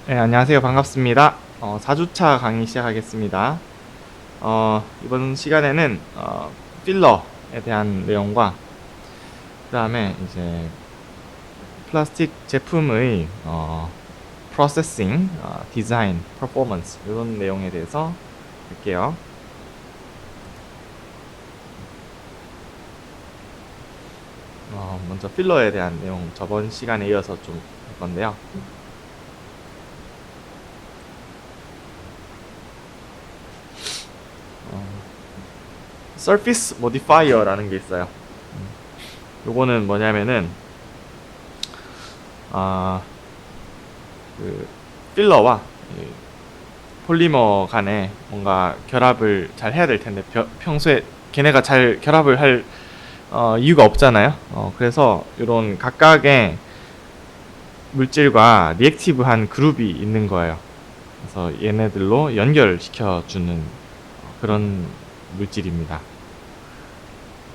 네, 안녕하세요. 반갑습니다. 4주차 강의 시작하겠습니다. 이번 시간에는 필러에 대한 내용과 그 다음에 이제 플라스틱 제품의 프로세싱, 디자인, 퍼포먼스 이런 내용에 대해서 할게요. 먼저 필러에 대한 내용 저번 시간에 이어서 좀 할 건데요. Surface Modifier라는 게 있어요. 요거는 뭐냐면은 그 필러와 이 폴리머 간에 뭔가 결합을 잘 해야 될 텐데 평소에 걔네가 잘 결합을 할 이유가 없잖아요. 그래서 이런 각각의 물질과 리액티브한 그룹이 있는 거예요. 그래서 얘네들로 연결시켜주는 그런 물질입니다.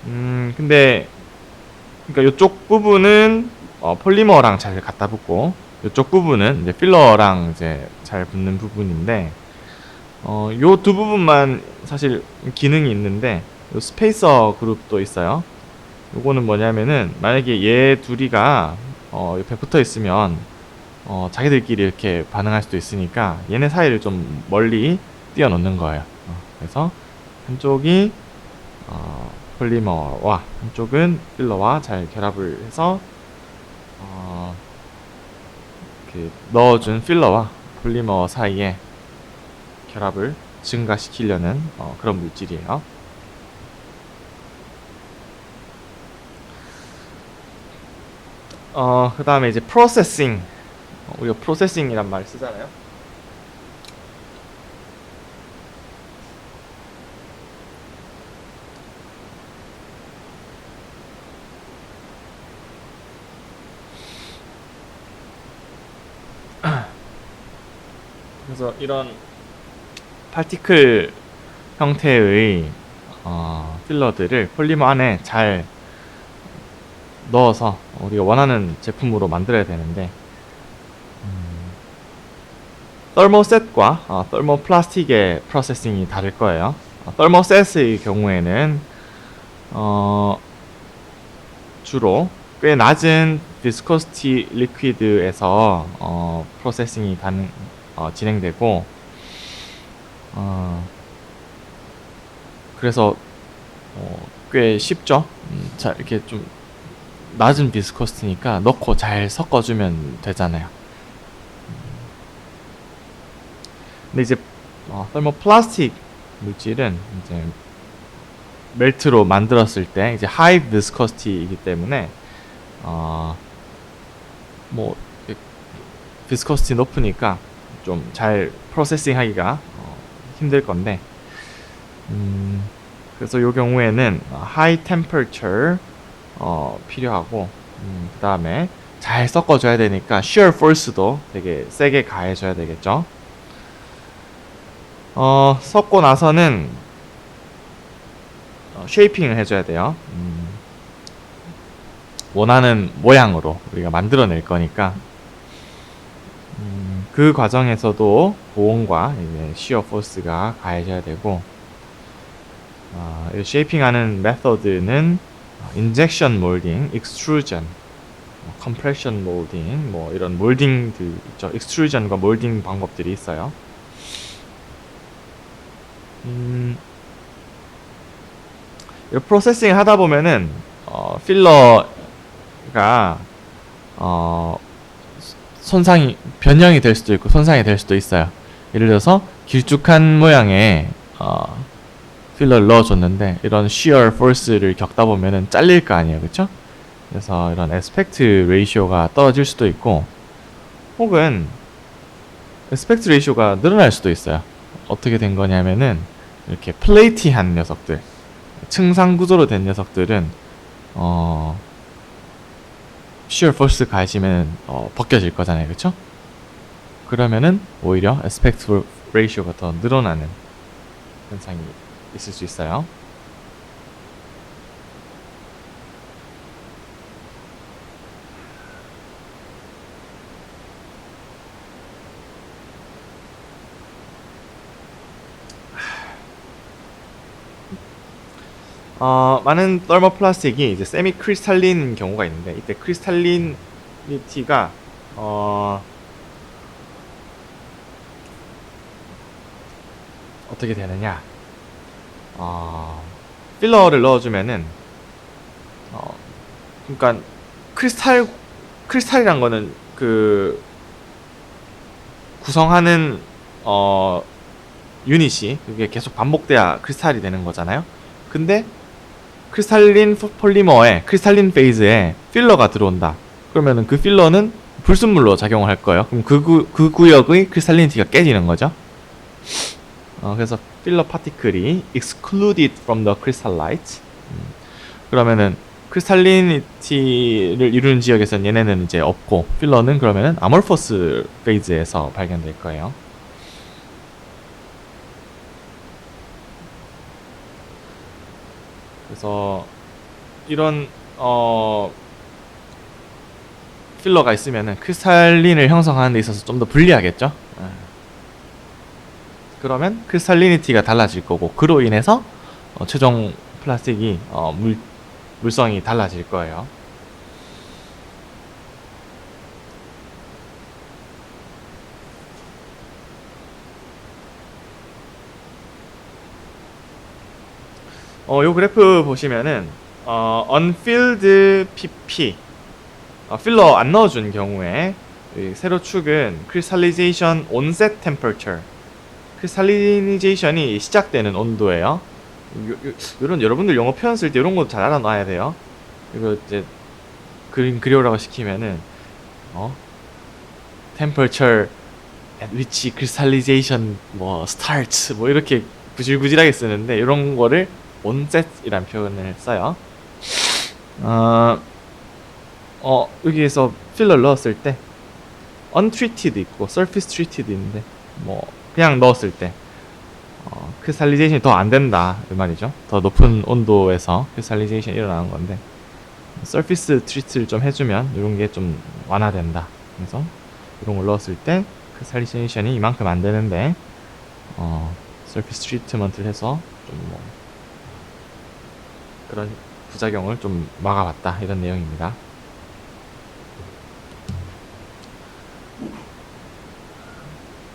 근데 그러니까 이쪽 부분은 폴리머랑 잘 갖다 붙고 이쪽 부분은 이제 필러랑 이제 잘 붙는 부분인데 요 두 부분만 사실 기능이 있는데 요 스페이서 그룹도 있어요. 요거는 뭐냐면은 만약에 얘 둘이가 옆에 붙어 있으면 자기들끼리 이렇게 반응할 수도 있으니까 얘네 사이를 좀 멀리 띄워놓는 거예요. 그래서 한쪽이 폴리머와 한쪽은 필러와 잘 결합을 해서 그 넣어준 필러와 폴리머 사이에 결합을 증가시키려는 그런 물질이에요. 그 다음에 이제 프로세싱. 우리가 프로세싱이란 말 쓰잖아요. 그래서 이런 파티클 형태의 필러들을 폴리머 안에 잘 넣어서 우리가 원하는 제품으로 만들어야 되는데 덜모셋과 덜모플라스틱의 프로세싱이 다를 거예요. 덜모셋의 경우에는 주로 꽤 낮은 비스코시티 리퀴드에서 프로세싱이 진행되고 그래서 꽤 쉽죠. 자, 이렇게 좀 낮은 비스코시티니까 넣고 잘 섞어주면 되잖아요. 근데 이제 썰모플라스틱 물질은 이제 멜트로 만들었을 때 이제 하이 비스코시티이기 때문에 뭐 비스코시티 높으니까 좀 잘 프로세싱 하기가 힘들 건데 그래서 이 경우에는 하이 템퍼처 필요하고 그 다음에 잘 섞어줘야 되니까 shear force도 되게 세게 가해줘야 되겠죠. 섞고 나서는 쉐이핑을 해줘야 돼요. 원하는 모양으로 우리가 만들어낼 거니까 그 과정에서도 보온과 시어 포스가 가해져야 되고 이 쉐이핑하는 메서드는 인젝션 몰딩, 익스트루전, 컴프레션 몰딩 뭐 이런 몰딩들 있죠. 익스트루전과 몰딩 방법들이 있어요. 이 프로세싱 하다 보면은 필러가 변형이 될 수도 있고 손상이 될 수도 있어요. 예를 들어서 길쭉한 모양의 필러를 넣어줬는데 이런 shear force를 겪다 보면은 잘릴 거 아니에요, 그쵸? 그래서 이런 에스펙트 레이시오가 떨어질 수도 있고 혹은 에스펙트 레이시오가 늘어날 수도 있어요. 어떻게 된 거냐면은 이렇게 플레이티한 녀석들, 층상 구조로 된 녀석들은 shear force 가해지면 벗겨질 거잖아요, 그쵸? 그러면은 오히려 에스펙트 레이시오가 더 늘어나는 현상이 있을 수 있어요. 많은 더모플라스틱이 이제 세미 크리스탈린 경우가 있는데, 이때 크리스탈리니티가 어떻게 되느냐? 필러를 넣어주면은 그러니까 크리스탈이란 거는 그 구성하는 유닛이 그게 계속 반복돼야 크리스탈이 되는 거잖아요. 근데 크리스탈린 폴리머에 크리스탈린 페이즈에 필러가 들어온다. 그러면은 그 필러는 불순물로 작용을 할 거예요. 그럼 그 구역의 크리스탈리니티가 깨지는 거죠. 그래서 필러 파티클이 excluded from the crystallites. 그러면은 크리스탈리니티를 이루는 지역에서는 얘네는 이제 없고, 필러는 그러면은 아몰포스 페이즈에서 발견될 거예요. 그래서 이런 필러가 있으면은 크리스탈린을 형성하는 데 있어서 좀 더 불리하겠죠. 그러면 크리스탈리니티가 달라질 거고, 그로 인해서 최종 플라스틱이 물성이 달라질 거예요. 요 그래프 보시면은 unfilled PP 필러 안 넣어준 경우에 세로 축은 crystallization onset temperature, 크리스탈리니제이션이 시작되는 온도예요. 요런 여러분들 영어 표현 쓸 때 이런 거 잘 알아놔야 돼요. 이거 이제 그림 그려오라고 시키면은 temperature at which crystallization 뭐 starts 뭐 이렇게 구질구질하게 쓰는데, 이런 거를 onset이란 표현을 써요. 여기에서 필러를 넣었을 때 untreated 있고 surface treated 있는데, 뭐 그냥 넣었을 때 크리스탈리제이션이 더 안 된다 이 말이죠. 더 높은 온도에서 크리스탈리제이션이 일어나는 건데, 서피스 트리트를 좀 해주면 이런 게 좀 완화된다. 그래서 이런 걸 넣었을 때 크리스탈리제이션이 이만큼 안 되는데 서피스 트리트먼트를 해서 좀 뭐 그런 부작용을 좀 막아봤다, 이런 내용입니다.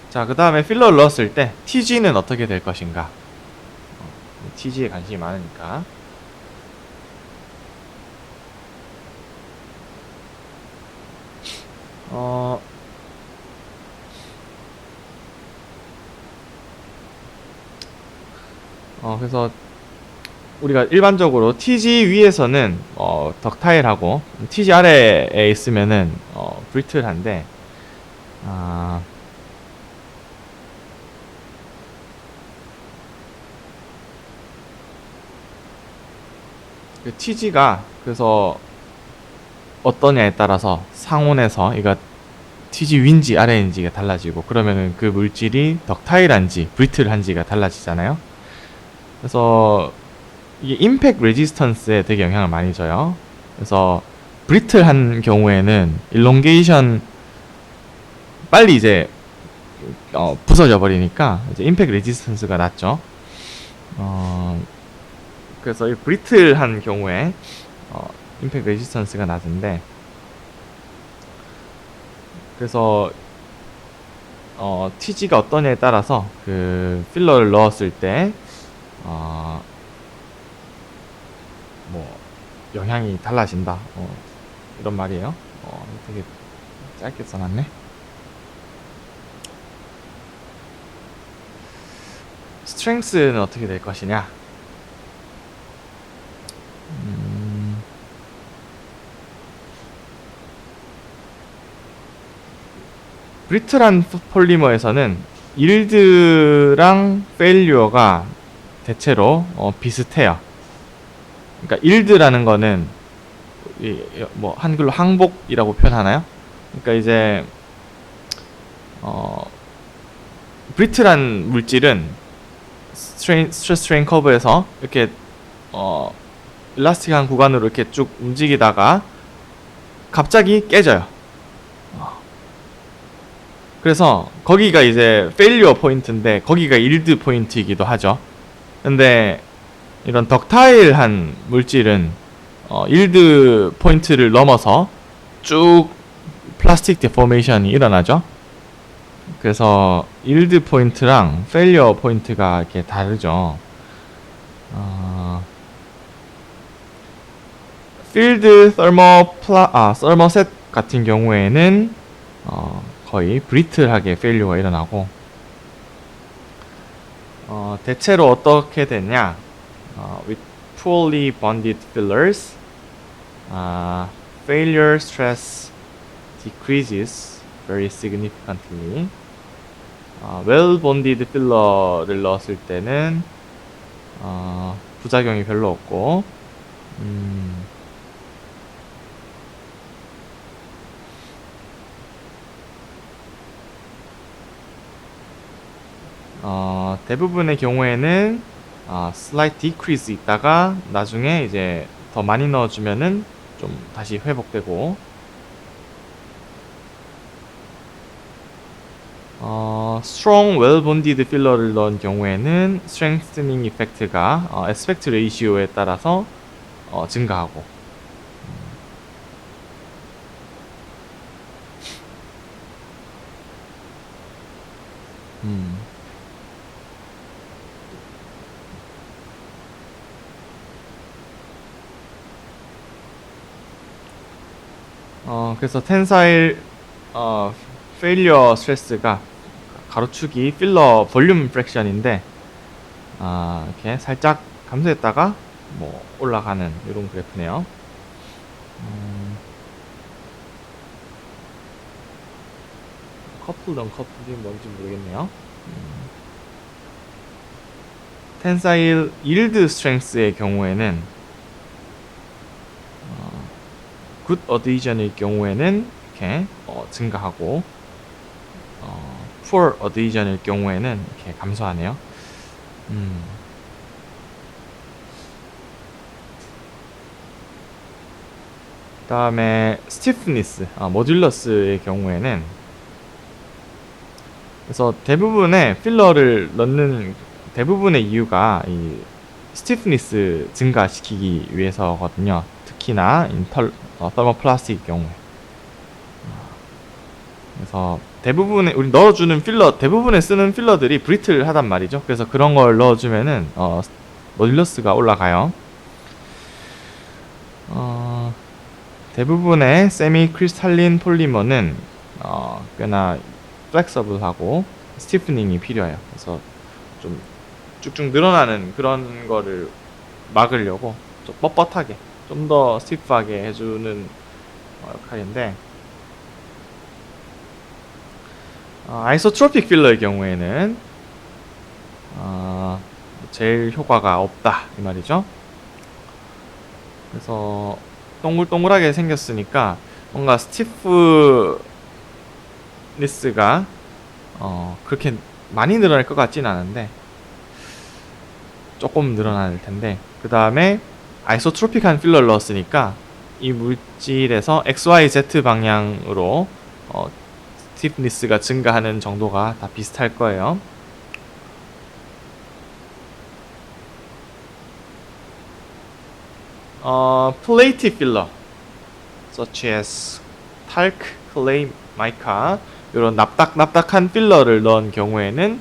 자, 그 다음에 필러를 넣었을 때 TG는 어떻게 될 것인가? TG에 관심이 많으니까. 그래서 우리가 일반적으로 TG 위에서는 덕타일하고 TG 아래에 있으면은 브리틀한데, 그 TG가 그래서 어떠냐에 따라서 상온에서 이거 TG 위인지 아래인지가 달라지고, 그러면은 그 물질이 덕타일한지 브리틀한지가 달라지잖아요. 그래서 이게 임팩 레지스턴스에 되게 영향을 많이 줘요. 그래서 브리틀한 경우에는 일롱게이션 빨리 이제 부서져 버리니까 이제 임팩 레지스턴스가 낮죠. 그래서 이 브리틀한 경우에 임팩 레지스턴스가 낮은데, 그래서 TG가 어떠냐에 따라서 그 필러를 넣었을 때 뭐 영향이 달라진다, 이런 말이에요. 되게 짧게 써놨네. 스트렝스는 어떻게 될 것이냐? 브리틀한 폴리머에서는 일드랑 페일리어가 대체로 비슷해요. 그러니까 일드라는 거는 뭐 한글로 항복이라고 표현하나요? 그러니까 이제 브리틀한 물질은 스트레스 스트레인 커브에서 이렇게 일라스틱한 구간으로 이렇게 쭉 움직이다가 갑자기 깨져요. 그래서 거기가 이제 페일리어 포인트인데, 거기가 일드 포인트이기도 하죠. 근데 이런 덕타일한 물질은 일드 포인트를 넘어서 쭉 플라스틱 데포메이션이 일어나죠. 그래서 일드 포인트랑 페일리어 포인트가 이렇게 다르죠. 필드 서머셋 같은 경우에는 거의 브리틀하게 페일리어가 일어나고, 대체로 어떻게 되냐? With poorly bonded fillers, failure stress decreases very significantly. well bonded 필러를 넣었을 때는 부작용이 별로 없고, 대부분의 경우에는 slight decrease 있다가 나중에 이제 더 많이 넣어주면은 좀 다시 회복되고, strong well bonded 필러를 넣은 경우에는 strengthening effect가 aspect ratio에 따라서 증가하고, 그래서 텐사일 페일리어 스트레스가 가로축이 필러 볼륨 프랙션인데, 이렇게 살짝 감소했다가 뭐 올라가는 이런 그래프네요. 커플 언커플이 뭔지 모르겠네요. 텐사일 일드 스트렝스의 경우에는 굿 어드이전일 경우에는 이렇게 증가하고, poor 어드이전일 경우에는 이렇게 감소하네요. 그 다음에 stiffness, 모듈러스의 경우에는, 그래서 대부분의 필러를 넣는 대부분의 이유가 이 stiffness 증가시키기 위해서거든요. 특히나 터모플라스틱 경우에. 그래서 대부분의 우리 넣어주는 필러, 대부분에 쓰는 필러들이 브리틀하단 말이죠. 그래서 그런 걸 넣어주면은 모듈러스가 올라가요. 대부분의 세미 크리스탈린 폴리머는 꽤나 플렉서블하고 스티프닝이 필요해요. 그래서 좀 쭉쭉 늘어나는 그런 거를 막으려고 좀 뻣뻣하게, 좀 더 스티프하게 해주는 역할인데, 아이소트로픽 필러의 경우에는 제일 효과가 없다 이 말이죠. 그래서 동글동글하게 생겼으니까 뭔가 스티프니스가 그렇게 많이 늘어날 것 같진 않은데 조금 늘어날 텐데, 그 다음에 아이소트로픽한 필러를 넣었으니까 이 물질에서 XYZ 방향으로 스티프니스가 증가하는 정도가 다 비슷할 거예요. 플레이티 필러 such as talc, clay, mica 이런 납작한 필러를 넣은 경우에는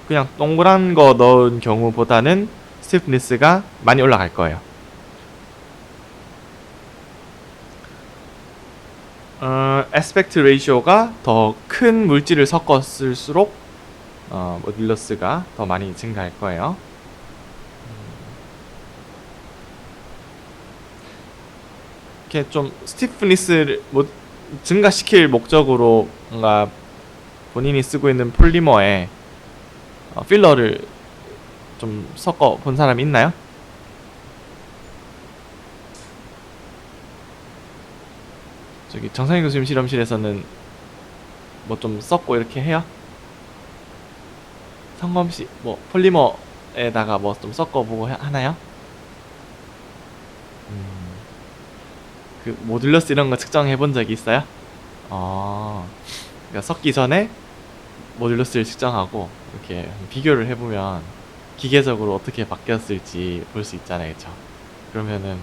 그냥 동그란 거 넣은 경우보다는 스티프니스가 많이 올라갈 거예요. aspect ratio가 더 큰 물질을 섞었을수록 모듈러스가 더 많이 증가할 거예요. 이렇게 좀 스티프니스를 증가시킬 목적으로 뭔가 본인이 쓰고 있는 폴리머에 필러를 좀 섞어 본 사람 있나요? 저기 정상희 교수님 실험실에서는 뭐 좀 섞고 이렇게 해요? 성검씨 뭐 폴리머에다가 뭐 좀 섞어보고 하나요? 그 모듈러스 이런 거 측정해 본 적이 있어요? 그러니까 섞기 전에 모듈러스를 측정하고 이렇게 비교를 해보면 기계적으로 어떻게 바뀌었을지 볼 수 있잖아요, 그쵸? 그러면은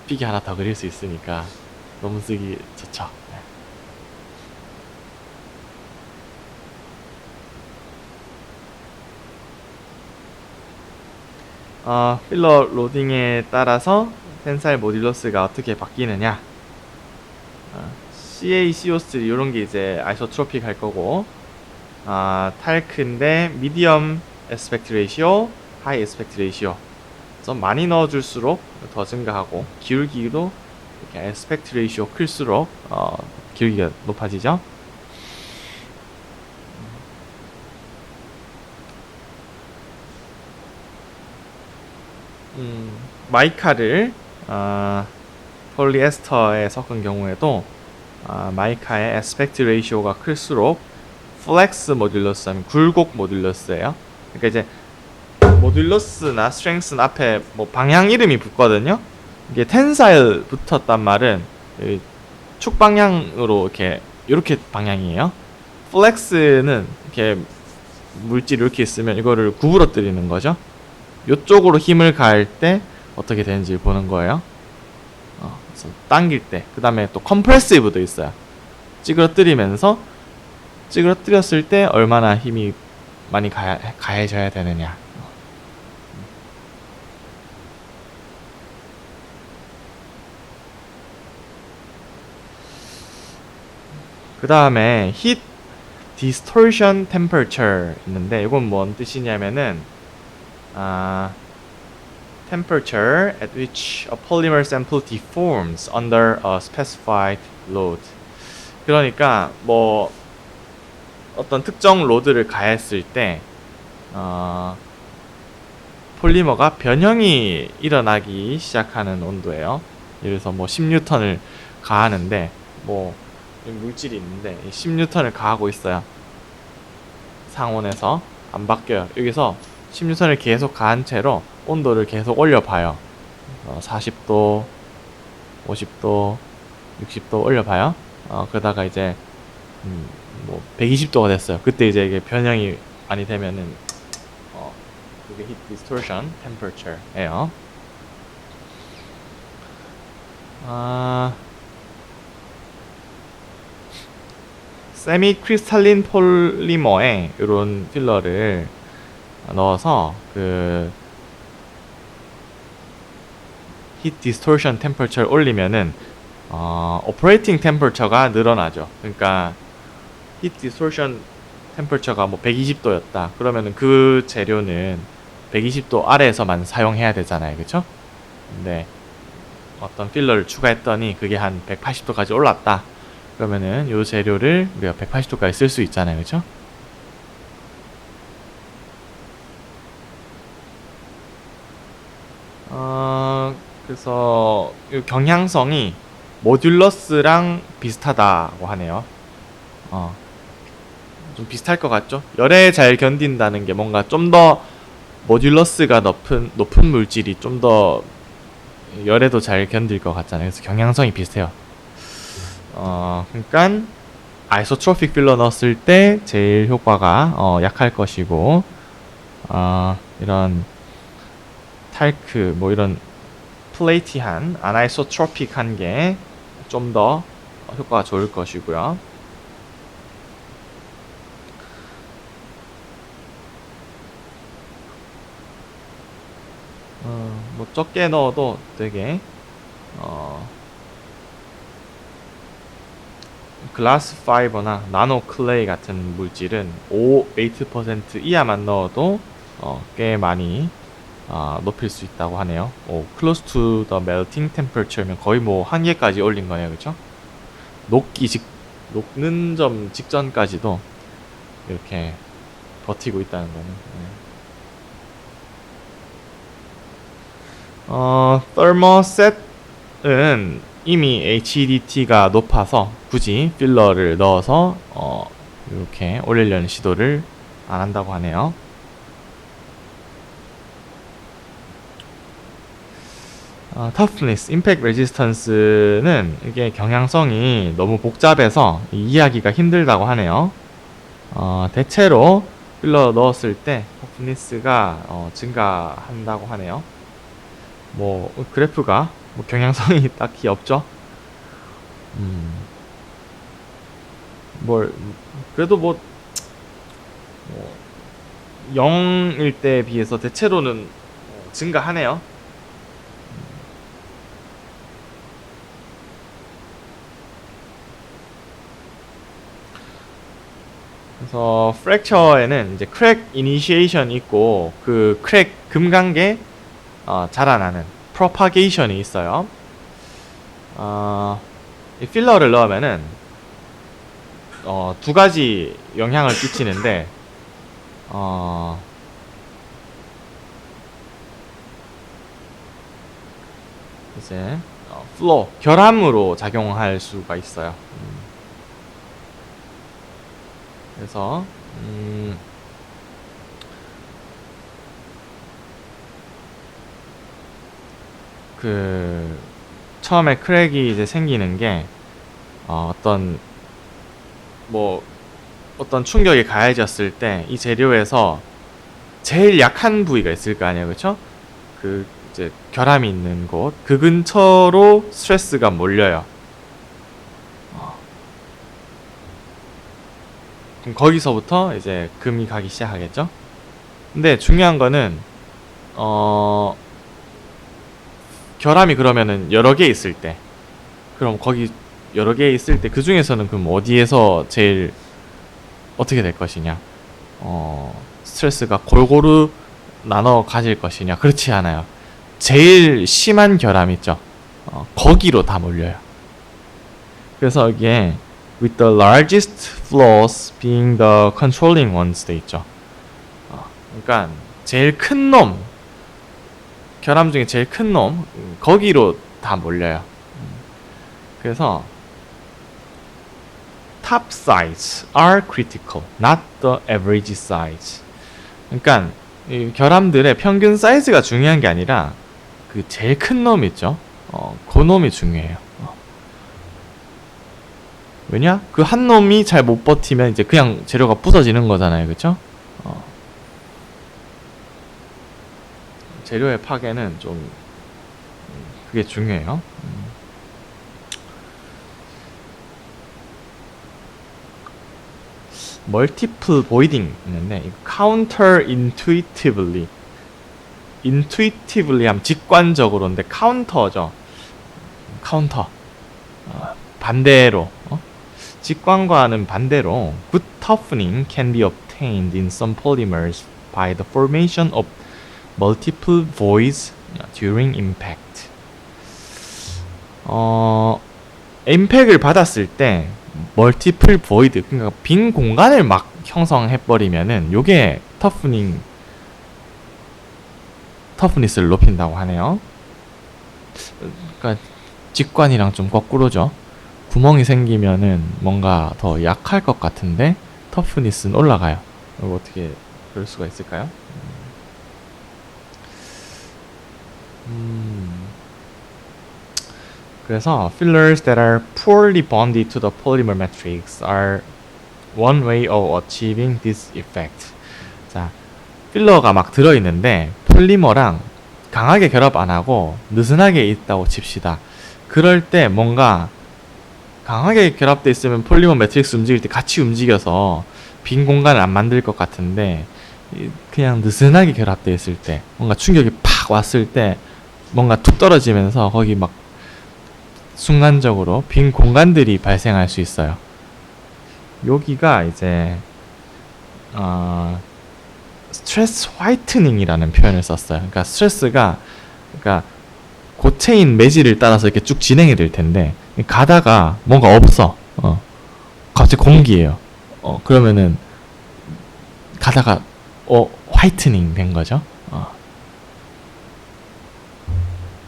픽이 하나 더 그릴 수 있으니까 너무 쓰기 좋죠. 네. 필러 로딩에 따라서 텐사일 모듈러스가 어떻게 바뀌느냐. CA, CO3 이런 게 이제 아이소트로픽 할 거고, 탈크인데 미디엄 에스펙트 레이시오, 하이 에스펙트 레이시오. 좀 많이 넣어줄수록 더 증가하고, 기울기도 이렇게 에스펙트 레이시오 클수록 기울기가 높아지죠. 마이카를 폴리에스터에 섞은 경우에도 마이카의 에스펙트 레이시오가 클수록 플렉스 모듈러스 하면 굴곡 모듈러스예요. 그러니까 이제 모듈러스나 스트렝스는 앞에 뭐 방향 이름이 붙거든요. 이게 텐사일 붙었단 말은 축 방향으로 이렇게 방향이에요. 플렉스는 이렇게 물질 이렇게 있으면 이거를 구부러뜨리는 거죠. 이쪽으로 힘을 가할 때 어떻게 되는지 보는 거예요. 그래서 당길 때, 그 다음에 또 컴프레시브도 있어요. 찌그러뜨리면서 찌그러뜨렸을 때 얼마나 힘이 많이 가해져야 되느냐. 그 다음에 Heat Distortion Temperature 있는데 이건 뭔 뜻이냐면은 temperature at which a polymer sample deforms under a specified load. 그러니까 뭐 어떤 특정 로드를 가했을 때 폴리머가 변형이 일어나기 시작하는 온도예요. 예를 들어서 뭐 10뉴턴을 가하는데 뭐 물질이 있는데 10뉴턴을 가하고 있어요. 상온에서 안 바뀌어요. 여기서 10뉴턴을 계속 가한 채로 온도를 계속 올려봐요. 40도, 50도, 60도 올려봐요. 그러다가 이제 뭐 120도가 됐어요. 그때 이제 이게 변형이 많이 되면은 그게 Heat Distortion Temperature예요. 세미 크리스탈린 폴리머에 이런 필러를 넣어서 그 Heat Distortion Temperature를 올리면은 Operating Temperature가 늘어나죠. 그러니까 Heat Distortion Temperature가 뭐 120도였다. 그러면은 그 재료는 120도 아래에서만 사용해야 되잖아요, 그렇죠? 근데 어떤 필러를 추가했더니 그게 한 180도까지 올랐다. 그러면은 이 재료를 우리가 180도까지 쓸 수 있잖아요, 그렇죠? 그래서 이 경향성이 모듈러스랑 비슷하다고 하네요. 좀 비슷할 것 같죠? 열에 잘 견딘다는 게 뭔가 좀 더 모듈러스가 높은 물질이 좀 더 열에도 잘 견딜 것 같잖아요. 그래서 경향성이 비슷해요. 그러니까 아이소트로픽 필러 넣었을 때 제일 효과가 약할 것이고, 이런 탈크 뭐 이런 플레이티한 아나이소트로픽한 게 좀 더 효과가 좋을 것이고요. 뭐 적게 넣어도 되게 글라스 파이버나 나노 클레이 같은 물질은 8% 이하만 넣어도 꽤 많이 높일 수 있다고 하네요. close to the melting temperature면 거의 뭐 한계까지 올린 거네요, 그렇죠? 녹는 점 직전까지도 이렇게 버티고 있다는 거는. thermoset은 이미 HEDT가 높아서 굳이 필러를 넣어서 이렇게 올리려는 시도를 안 한다고 하네요. toughness, impact resistance는 이게 경향성이 너무 복잡해서 이해하기가 힘들다고 하네요. 대체로 필러 넣었을 때 러프니스가 증가한다고 하네요. 뭐 그래프가 뭐 경향성이 딱히 없죠. 음, 뭘 그래도 뭐 0일 때에 비해서 대체로는 증가하네요. 그래서 프랙처에는 이제 크랙 이니시에이션 있고 그 크랙 금관계 자라나는 프로파게이션이 있어요. 이 필러를 넣으면은 두 가지 영향을 끼치는데 이제 플로 결함으로 작용할 수가 있어요. 그래서 그 처음에 크랙이 이제 생기는 게 어떤 충격이 가해졌을 때 이 재료에서 제일 약한 부위가 있을 거 아니에요, 그렇죠? 그 이제 결함이 있는 곳, 그 근처로 스트레스가 몰려요. 그럼 거기서부터 이제 금이 가기 시작하겠죠? 근데 중요한 거는 결함이 그러면은 여러 개 있을 때, 그럼 거기 여러 개 있을 때 그 중에서는 그럼 어디에서 제일 어떻게 될 것이냐? 스트레스가 골고루 나눠 가질 것이냐? 그렇지 않아요. 제일 심한 결함 있죠. 거기로 다 몰려요. 그래서 이게 with the largest flaws being the controlling ones 돼 있죠. 그러니까 제일 큰 놈, 결함 중에 제일 큰 놈, 거기로 다 몰려요. 그래서 top size are critical, not the average size. 그러니까 이 결함들의 평균 사이즈가 중요한 게 아니라 그 제일 큰 놈 있죠. 그 놈이 중요해요. 왜냐? 그 한 놈이 잘 못 버티면 이제 그냥 재료가 부서지는 거잖아요, 그렇죠? 재료의 파괴는 좀 그게 중요해요. 멀티플 보이딩 있는데 counter intuitively 하면 직관적으로인데 카운터죠. 카운터 반대로 직관과는 반대로 good toughening can be obtained in some polymers by the formation of multiple voids during impact. 임팩을 받았을 때 멀티플 보이드, 그러니까 빈 공간을 막 형성해 버리면은 요게 터프니스를 높인다고 하네요. 그러니까 직관이랑 좀 거꾸로죠. 구멍이 생기면은 뭔가 더 약할 것 같은데 터프니스는 올라가요. 이거 어떻게 그럴 수가 있을까요? 그래서 fillers that are poorly bonded to the polymer matrix are one way of achieving this effect. 자, 필러가 막 들어있는데 폴리머랑 강하게 결합 안 하고 느슨하게 있다고 칩시다. 그럴 때 뭔가 강하게 결합돼 있으면 폴리머 매트릭스 움직일 때 같이 움직여서 빈 공간을 안 만들 것 같은데 그냥 느슨하게 결합돼 있을 때 뭔가 충격이 팍 왔을 때 뭔가 툭 떨어지면서 거기 막 순간적으로 빈 공간들이 발생할 수 있어요. 여기가 이제 스트레스 화이트닝이라는 표현을 썼어요. 그러니까 스트레스가 그러니까 고체인 매질을 따라서 이렇게 쭉 진행이 될 텐데 가다가 뭔가 없어. 갑자기 공기예요. 그러면은 가다가 화이트닝 된 거죠.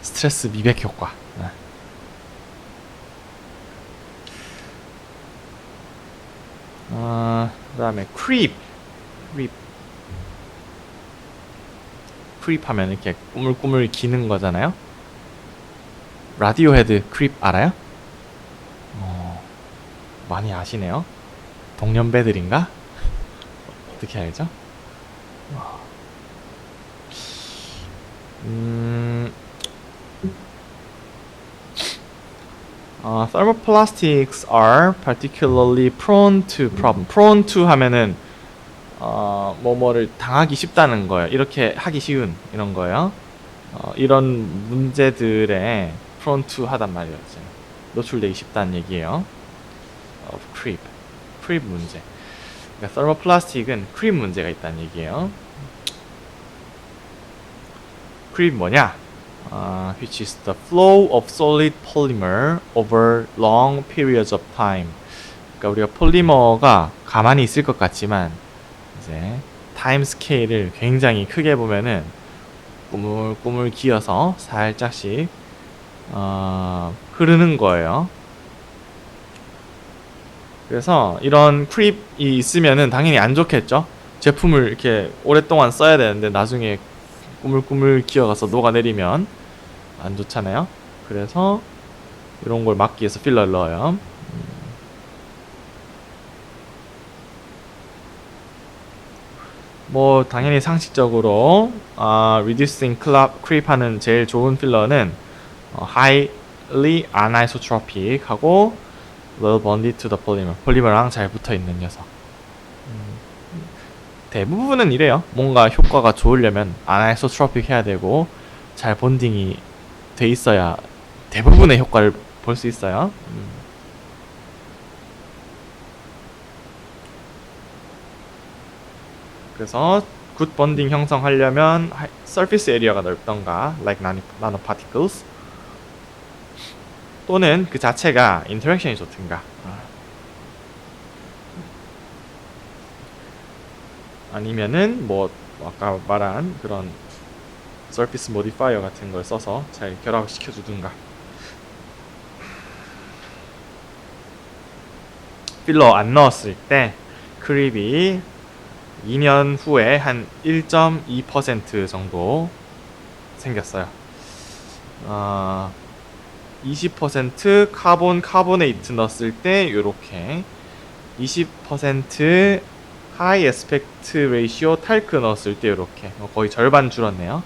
스트레스 미백 효과. 그 다음에 크립 하면 이렇게 꾸물꾸물 기는 거잖아요. 라디오헤드 크립 알아요? 많이 아시네요. 동년배들인가? 어떻게 알죠? 음, thermoplastics are particularly prone to problem. prone to 하면은 뭐뭐를 당하기 쉽다는 거예요. 이렇게 하기 쉬운 이런 거예요. 이런 문제들에 prone to 하단 말이에요. 노출되기 쉽다는 얘기예요. of creep 문제. 그러니까 thermoplastic은 creep 문제가 있다는 얘기예요. creep 뭐냐? which is the flow of solid polymer over long periods of time. 그러니까 우리가 폴리머가 가만히 있을 것 같지만 이제 타임 스케일을 굉장히 크게 보면은 꾸물꾸물 기어서 살짝씩 흐르는 거예요. 그래서 이런 크립이 있으면은 당연히 안 좋겠죠. 제품을 이렇게 오랫동안 써야 되는데 나중에 꾸물꾸물 기어가서 녹아내리면 안 좋잖아요. 그래서 이런 걸 막기 위해서 필러를 넣어요. 뭐 당연히 상식적으로 reducing creep 하는 제일 좋은 필러는 highly anisotropic 하고 well bonded to the polymer. 폴리머랑 잘 붙어있는 녀석. 대부분은 이래요. 뭔가 효과가 좋으려면 anisotropic 해야 되고 잘 본딩이 돼 있어야 대부분의 효과를 볼 수 있어요. 그래서 굿 본딩 형성하려면 surface area가 넓던가 like nanoparticles 또는 그 자체가 인터랙션이 좋든가 아니면은 뭐 아까 말한 그런 surface modifier 같은 걸 써서 잘 결합시켜 주든가. 필러 안 넣었을 때 크립이 2년 후에 한 1.2% 정도 생겼어요. 20% 카보네이트 넣었을 때 요렇게 20% 하이 에스펙트 레이시오 탈크 넣었을 때 요렇게 거의 절반 줄었네요.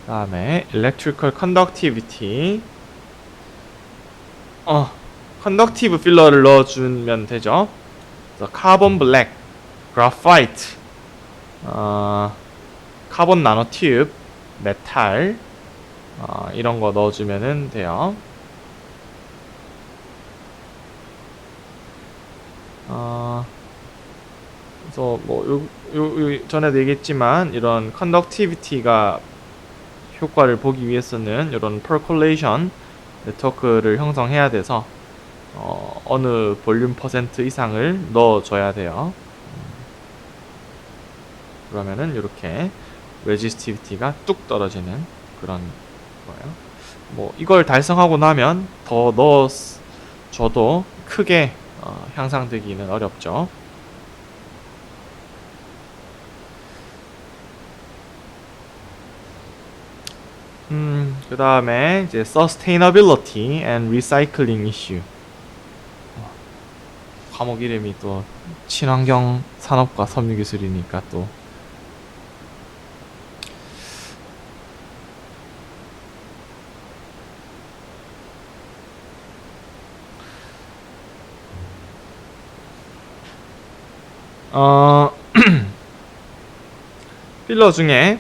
그 다음에 electrical conductivity 컨덕티브 필러를 넣어주면 되죠. 카본 블랙, 그래파이트, 카본 나노 튜브, 메탈 이런 거 넣어주면 돼요. 그래서 뭐 전에도 얘기했지만 이런 컨덕티비티가 효과를 보기 위해서는 이런 퍼콜레이션 네트워크를 형성해야 돼서 어느 볼륨 퍼센트 이상을 넣어줘야 돼요. 그러면은 이렇게 레지스티비티가 뚝 떨어지는 그런 거예요. 뭐 이걸 달성하고 나면 더 넣어줘도 크게 향상되기는 어렵죠. 그 다음에 이제 sustainability and recycling issue. 과목 이름이 또 친환경 산업과 섬유 기술이니까 또 필러 중에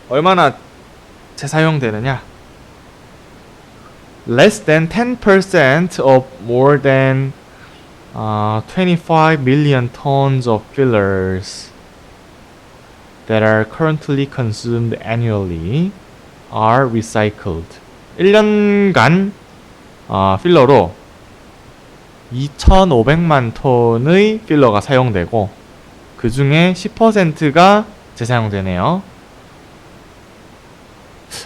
얼마나 재사용되느냐? Less than 10% of more than 25 million tons of fillers that are currently consumed annually are recycled. 1년간 필러로 2,500만 톤의 필러가 사용되고 그 중에 10%가 재사용되네요.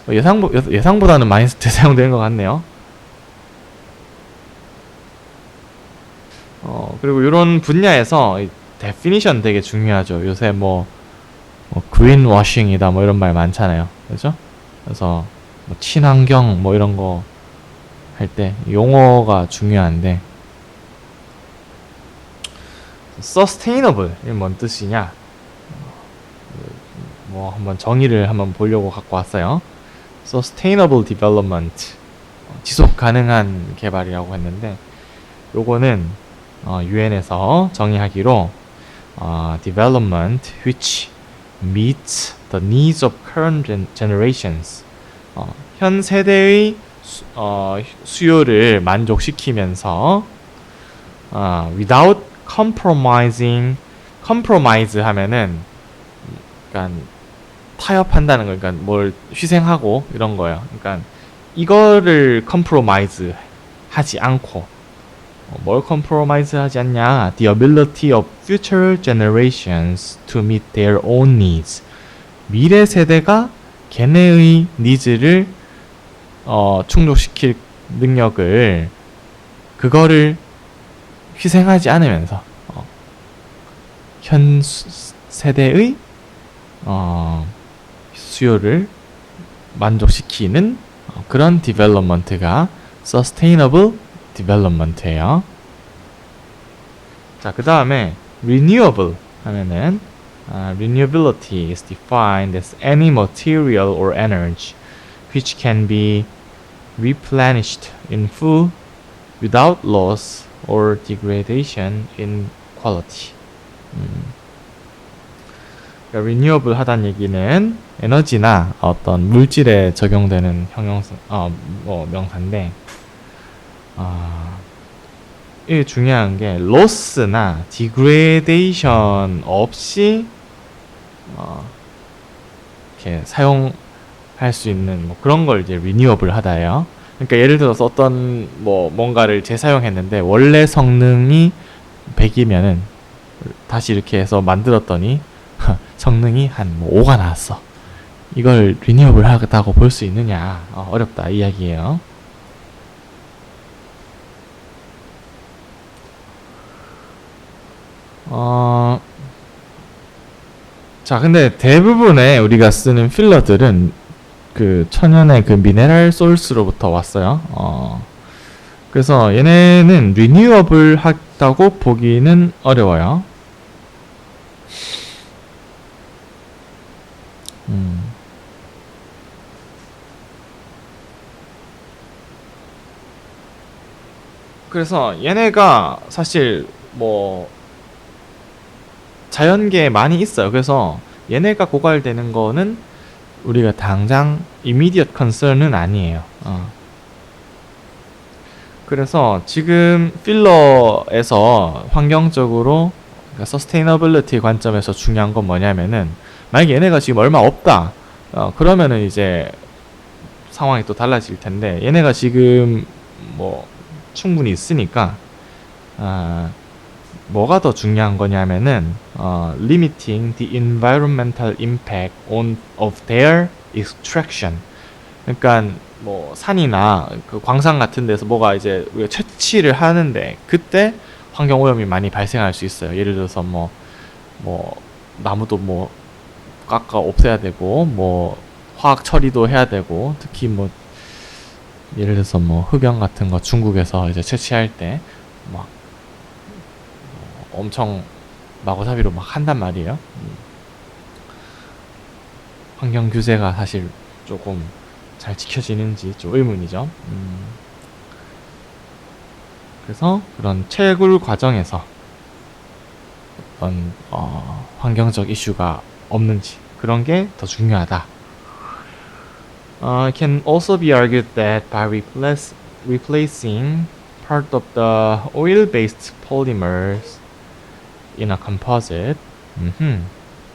예상보다는 많이 재사용되는 것 같네요. 그리고 이런 분야에서 데피니션 되게 중요하죠. 요새 뭐 그린 워싱이다 뭐 이런 말 많잖아요. 그죠? 그래서 뭐 친환경 뭐 이런 거 할 때 용어가 중요한데 sustainable 이건 뭔 뜻이냐? 뭐 한번 정의를 한번 보려고 갖고 왔어요. sustainable development 지속 가능한 개발이라고 했는데 요거는 UN에서 정의하기로 development which meets the needs of current generations 현 세대의 수요를 만족시키면서 without compromise 하면은 그러니까 타협한다는 거, 그러니까 뭘 희생하고 이런 거예요. 그러니까 이거를 compromise 하지 않고 뭘 compromise 하지 않냐? The ability of future generations to meet their own needs. 미래 세대가 걔네의 니즈를 충족시킬 능력을 그거를 희생하지 않으면서 현 세대의 수요를 만족시키는 그런 디벨롭먼트가 sustainable development예요. 자, 그 다음에 renewable 하면은 renewability is defined as any material or energy which can be replenished in full without loss or degradation in quality. 그러니까 renewable 하다는 얘기는 에너지나 어떤 물질에 적용되는 형용사, 명사인데, 이게 중요한 게 loss나 degradation 없이 이렇게 사용할 수 있는 뭐 그런 걸 이제 renewable 하다예요. 그러니까 예를 들어서 어떤 뭔가를 재사용했는데 원래 성능이 100이면은 다시 이렇게 해서 만들었더니 성능이 한 5가 나왔어. 이걸 리뉴얼을 하다고 볼 수 있느냐? 어렵다 이 이야기예요. 자, 근데 대부분의 우리가 쓰는 필러들은 그 천연의 그 미네랄 소스로부터 왔어요. 그래서 얘네는 리뉴얼을 하다고 보기는 어려워요. 그래서 얘네가 사실 뭐 자연계에 많이 있어요. 그래서 얘네가 고갈되는 거는 우리가 당장 immediate concern은 아니에요. 그래서 지금 필러에서 환경적으로 그러니까 sustainability 관점에서 중요한 건 뭐냐면은 만약에 얘네가 지금 얼마 없다. 그러면은 이제 상황이 또 달라질 텐데 얘네가 지금 뭐 충분히 있으니까 뭐가 더 중요한 거냐면은 limiting the environmental impact of their extraction. 그러니까 뭐 산이나 그 광산 같은 데서 뭐가 이제 우리가 채취를 하는데 그때 환경 오염이 많이 발생할 수 있어요. 예를 들어서 뭐 나무도 뭐 깎아 없애야 되고 뭐 화학 처리도 해야 되고 특히 뭐 예를 들어서 뭐 흡연 같은 거 중국에서 이제 채취할 때 막 엄청 마구잡이로 막 한단 말이에요. 환경 규제가 사실 조금 잘 지켜지는지 좀 의문이죠. 그래서 그런 채굴 과정에서 어떤 환경적 이슈가 없는지 그런 게 더 중요하다. It can also be argued that by replacing part of the oil-based polymers in a composite,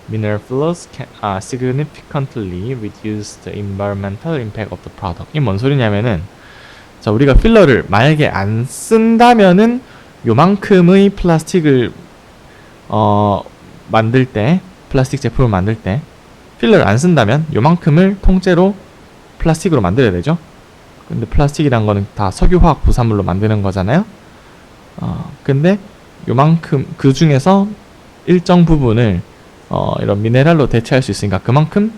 mineral flows can significantly reduce the environmental impact of the product. 이게 뭔 소리냐면은 자, 우리가 필러를 만약에 안 쓴다면은 요만큼의 플라스틱을 만들 때 플라스틱 제품을 만들 때 필러를 안 쓴다면 요만큼을 통째로 플라스틱으로 만들어야 되죠. 근데 플라스틱이란 거는 다 석유화학 부산물로 만드는 거잖아요. 근데 요만큼 그 중에서 일정 부분을 이런 미네랄로 대체할 수 있으니까 그만큼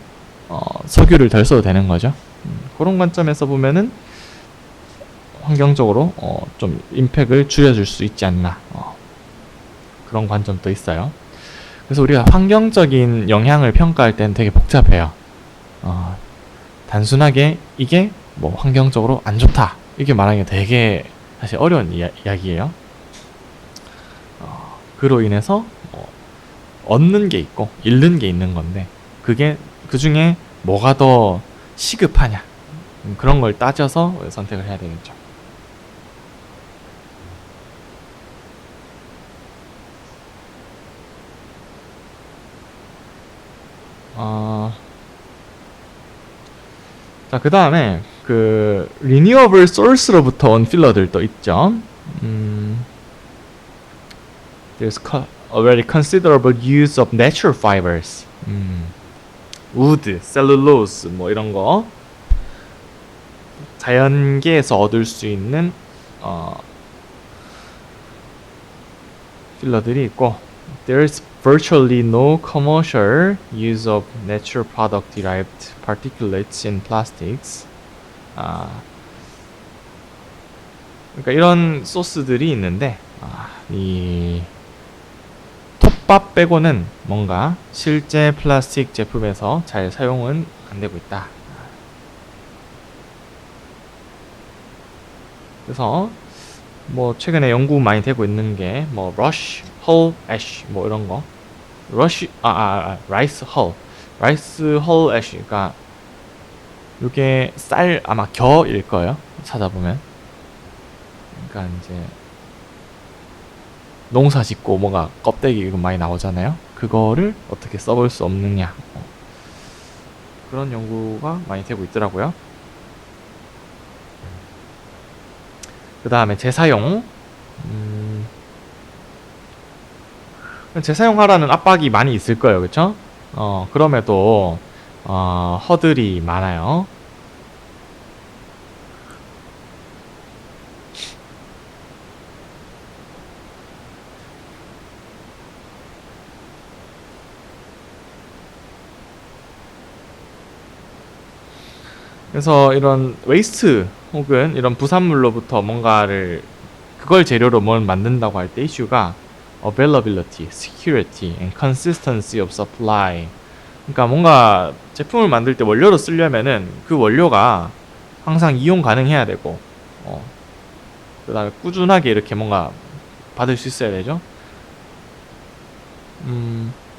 석유를 덜 써도 되는 거죠. 그런 관점에서 보면은 환경적으로 좀 임팩을 줄여줄 수 있지 않나 그런 관점도 있어요. 그래서 우리가 환경적인 영향을 평가할 때는 되게 복잡해요. 단순하게 이게 뭐 환경적으로 안 좋다 이렇게 말하기가 되게 사실 어려운 이야기예요. 그로 인해서 얻는 게 있고 잃는 게 있는 건데 그게 그 중에 뭐가 더 시급하냐 그런 걸 따져서 선택을 해야 되겠죠. 자, 그 다음에 그 renewable source로부터 온 필러들도 있죠. There's already considerable use of natural fibers. wood, cellulose 뭐 이런 거 자연계에서 얻을 수 있는 필러들이 있고 there's virtually no commercial use of natural product derived particulates in plastics. 그러니까 이런 소스들이 있는데 이 톱밥 빼고는 뭔가 실제 플라스틱 제품에서 잘 사용은 안 되고 있다. 그래서 뭐 최근에 연구 많이 되고 있는 게 뭐 rush, hull, ash 뭐 이런 거. rush rice hull, rice hull ash. 그러니까 이게 쌀 아마 겨일 거예요. 찾아보면. 그러니까 이제 농사 짓고 뭔가 껍데기 이거 많이 나오잖아요. 그거를 어떻게 써볼 수 없느냐. 그런 연구가 많이 되고 있더라고요. 그 다음에 재사용. 재사용하라는 압박이 많이 있을 거예요. 그쵸? 그럼에도 허들이 많아요. 그래서 이런 웨이스트 혹은 이런 부산물로부터 뭔가를 그걸 재료로 뭘 만든다고 할 때 이슈가 availability, security, and consistency of supply. 그러니까 뭔가 제품을 만들 때 원료로 쓰려면은 그 원료가 항상 이용 가능해야 되고, 그 다음에 꾸준하게 이렇게 뭔가 받을 수 있어야 되죠.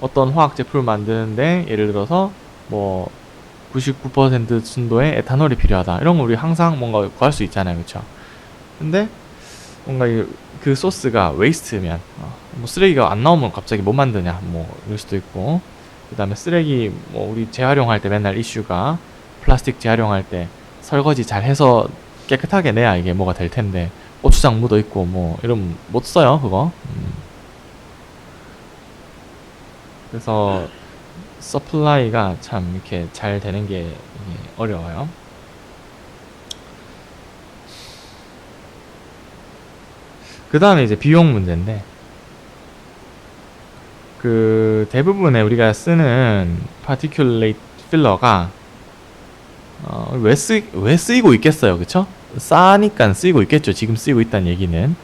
어떤 화학 제품을 만드는데 예를 들어서 뭐 99% 순도의 에탄올이 필요하다. 이런 거 우리 항상 뭔가 구할 수 있잖아요. 그쵸? 근데 뭔가 그 소스가 웨이스트면 뭐 쓰레기가 안 나오면 갑자기 못 만드냐 뭐 이럴 수도 있고, 그 다음에 쓰레기 뭐 우리 재활용할 때 맨날 이슈가 플라스틱 재활용할 때 설거지 잘 해서 깨끗하게 내야 이게 뭐가 될 텐데 고추장 묻어 있고 뭐 이러면 못 써요 그거. 그래서 서플라이가 참 이렇게 잘 되는 게 어려워요. 그 다음에 이제 비용 문제인데, 그 대부분의 우리가 쓰는 파티큘레이트 필러가 왜 쓰이고 있겠어요, 그쵸? 싸니까 쓰이고 있겠죠. 지금 쓰이고 있다는 얘기는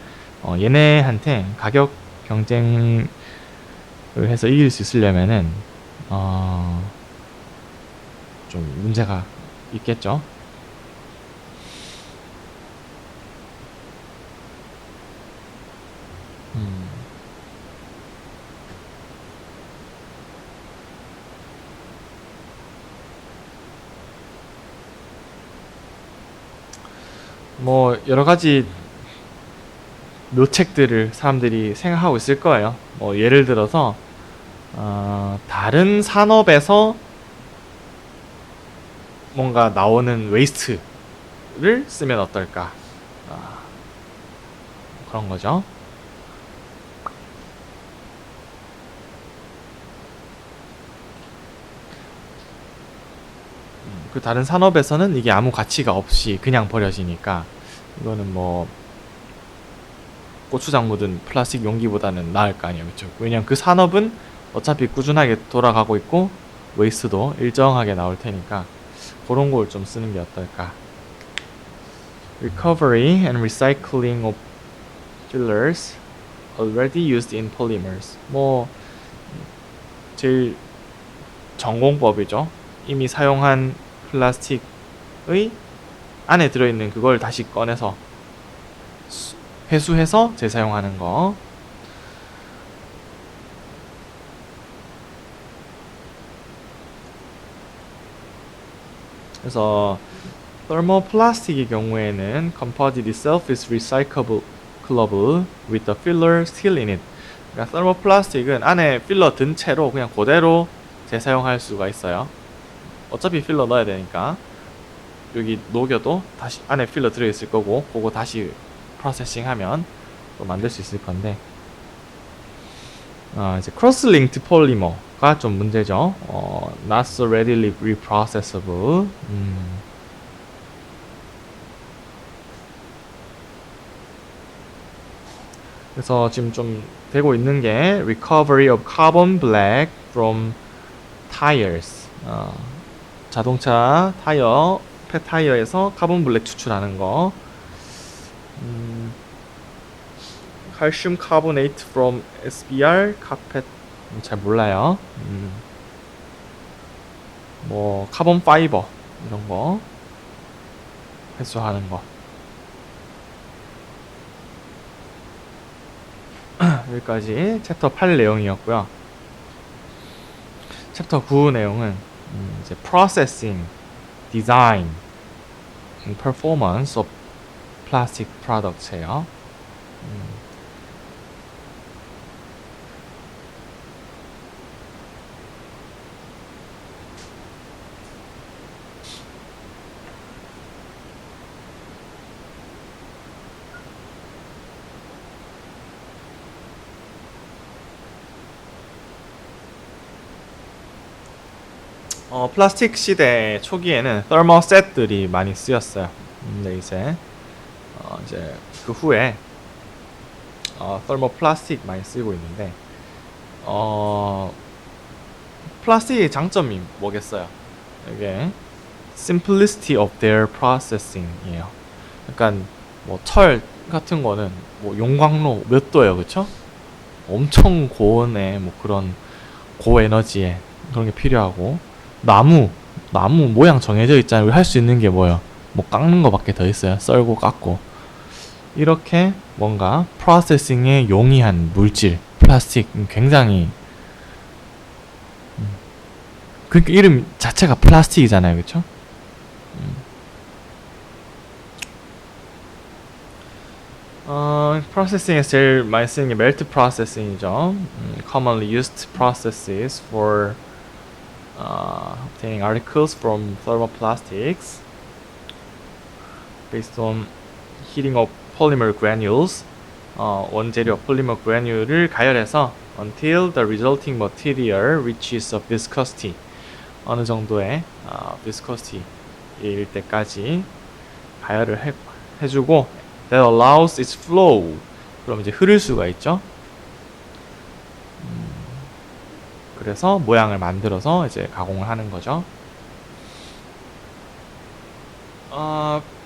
얘네한테 가격 경쟁을 해서 이길 수 있으려면은 좀 문제가 있겠죠. 뭐 여러 가지 묘책들을 사람들이 생각하고 있을 거예요. 뭐 예를 들어서 다른 산업에서 뭔가 나오는 웨이스트를 쓰면 어떨까? 그런 거죠. 그 다른 산업에서는 이게 아무 가치가 없이 그냥 버려지니까 이거는 뭐 고추장 묻은 플라스틱 용기보다는 나을 거 아니에요, 그렇죠? 왜냐면 그 산업은 어차피 꾸준하게 돌아가고 있고 웨이스트도 일정하게 나올 테니까 그런 걸 좀 쓰는 게 어떨까? Recovery and recycling of fillers already used in polymers. 뭐 제일 전공법이죠. 이미 사용한 플라스틱의 안에 들어있는 그걸 다시 꺼내서 회수해서 재사용하는 거. 그래서 thermoplastic의 경우에는 composite itself is recyclable with the filler still in it. 그러니까 thermoplastic은 안에 필러 든 채로 그냥 그대로 재사용할 수가 있어요. 어차피 필러 넣어야 되니까 여기 녹여도 다시 안에 필러 들어있을 거고 그거 다시 프로세싱 하면 또 만들 수 있을 건데 이제 cross-linked polymer가 좀 문제죠. not so readily reprocessable. 그래서 지금 좀 되고 있는 게 recovery of carbon black from tires. 자동차 타이어, 폐타이어에서 카본 블랙 추출하는 거. calcium carbonate from SBR 카펫 잘 몰라요. 뭐 카본 파이버 이런 거 회수하는 거. 여기까지 챕터 8 내용이었고요. 챕터 9 내용은 이제 processing, design, and performance of plastic products예요. 플라스틱 시대 초기에는 thermoset들이 많이 쓰였어요. 근데 이제 그 후에 thermoplastic 많이 쓰고 있는데 플라스틱의 장점이 뭐겠어요? 이게 simplicity of their processing이에요. 약간 뭐 철 같은 거는 뭐 용광로 몇 도예요, 그쵸? 엄청 고온의 뭐 그런 고에너지에 그런 게 필요하고 나무 모양 정해져 있잖아요. 우리 할 수 있는 게 뭐예요? 뭐 깎는 거밖에 더 있어요. 썰고 깎고. 이렇게 뭔가 프로세싱에 용이한 물질, 플라스틱 굉장히 그러니까 이름 자체가 플라스틱이잖아요, 그렇죠? 프로세싱에서 제일 많이 쓰는 게 멜트 프로세싱이죠. commonly used processes for obtaining articles from thermoplastics based on heating of polymer granules. 원재료 폴리머 그래뉴를 가열해서 until the resulting material reaches a viscosity. 어느 정도의 viscosity일 때까지 가열을 해주고 that allows its flow. 그럼 이제 흐를 수가 있죠. 그래서 모양을 만들어서 이제 가공을 하는 거죠.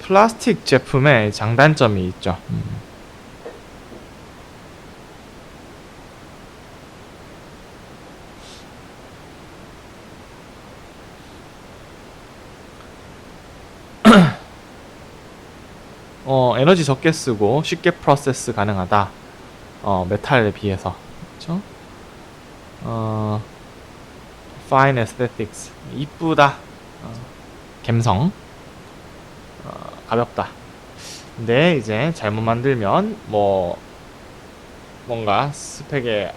플라스틱 제품에 장단점이 있죠. 에너지 적게 쓰고 쉽게 프로세스 가능하다. 메탈에 비해서. 그렇죠? fine aesthetics. 이쁘다. 감성. 가볍다. 근데 이제 잘못 만들면 뭐 뭔가 스펙에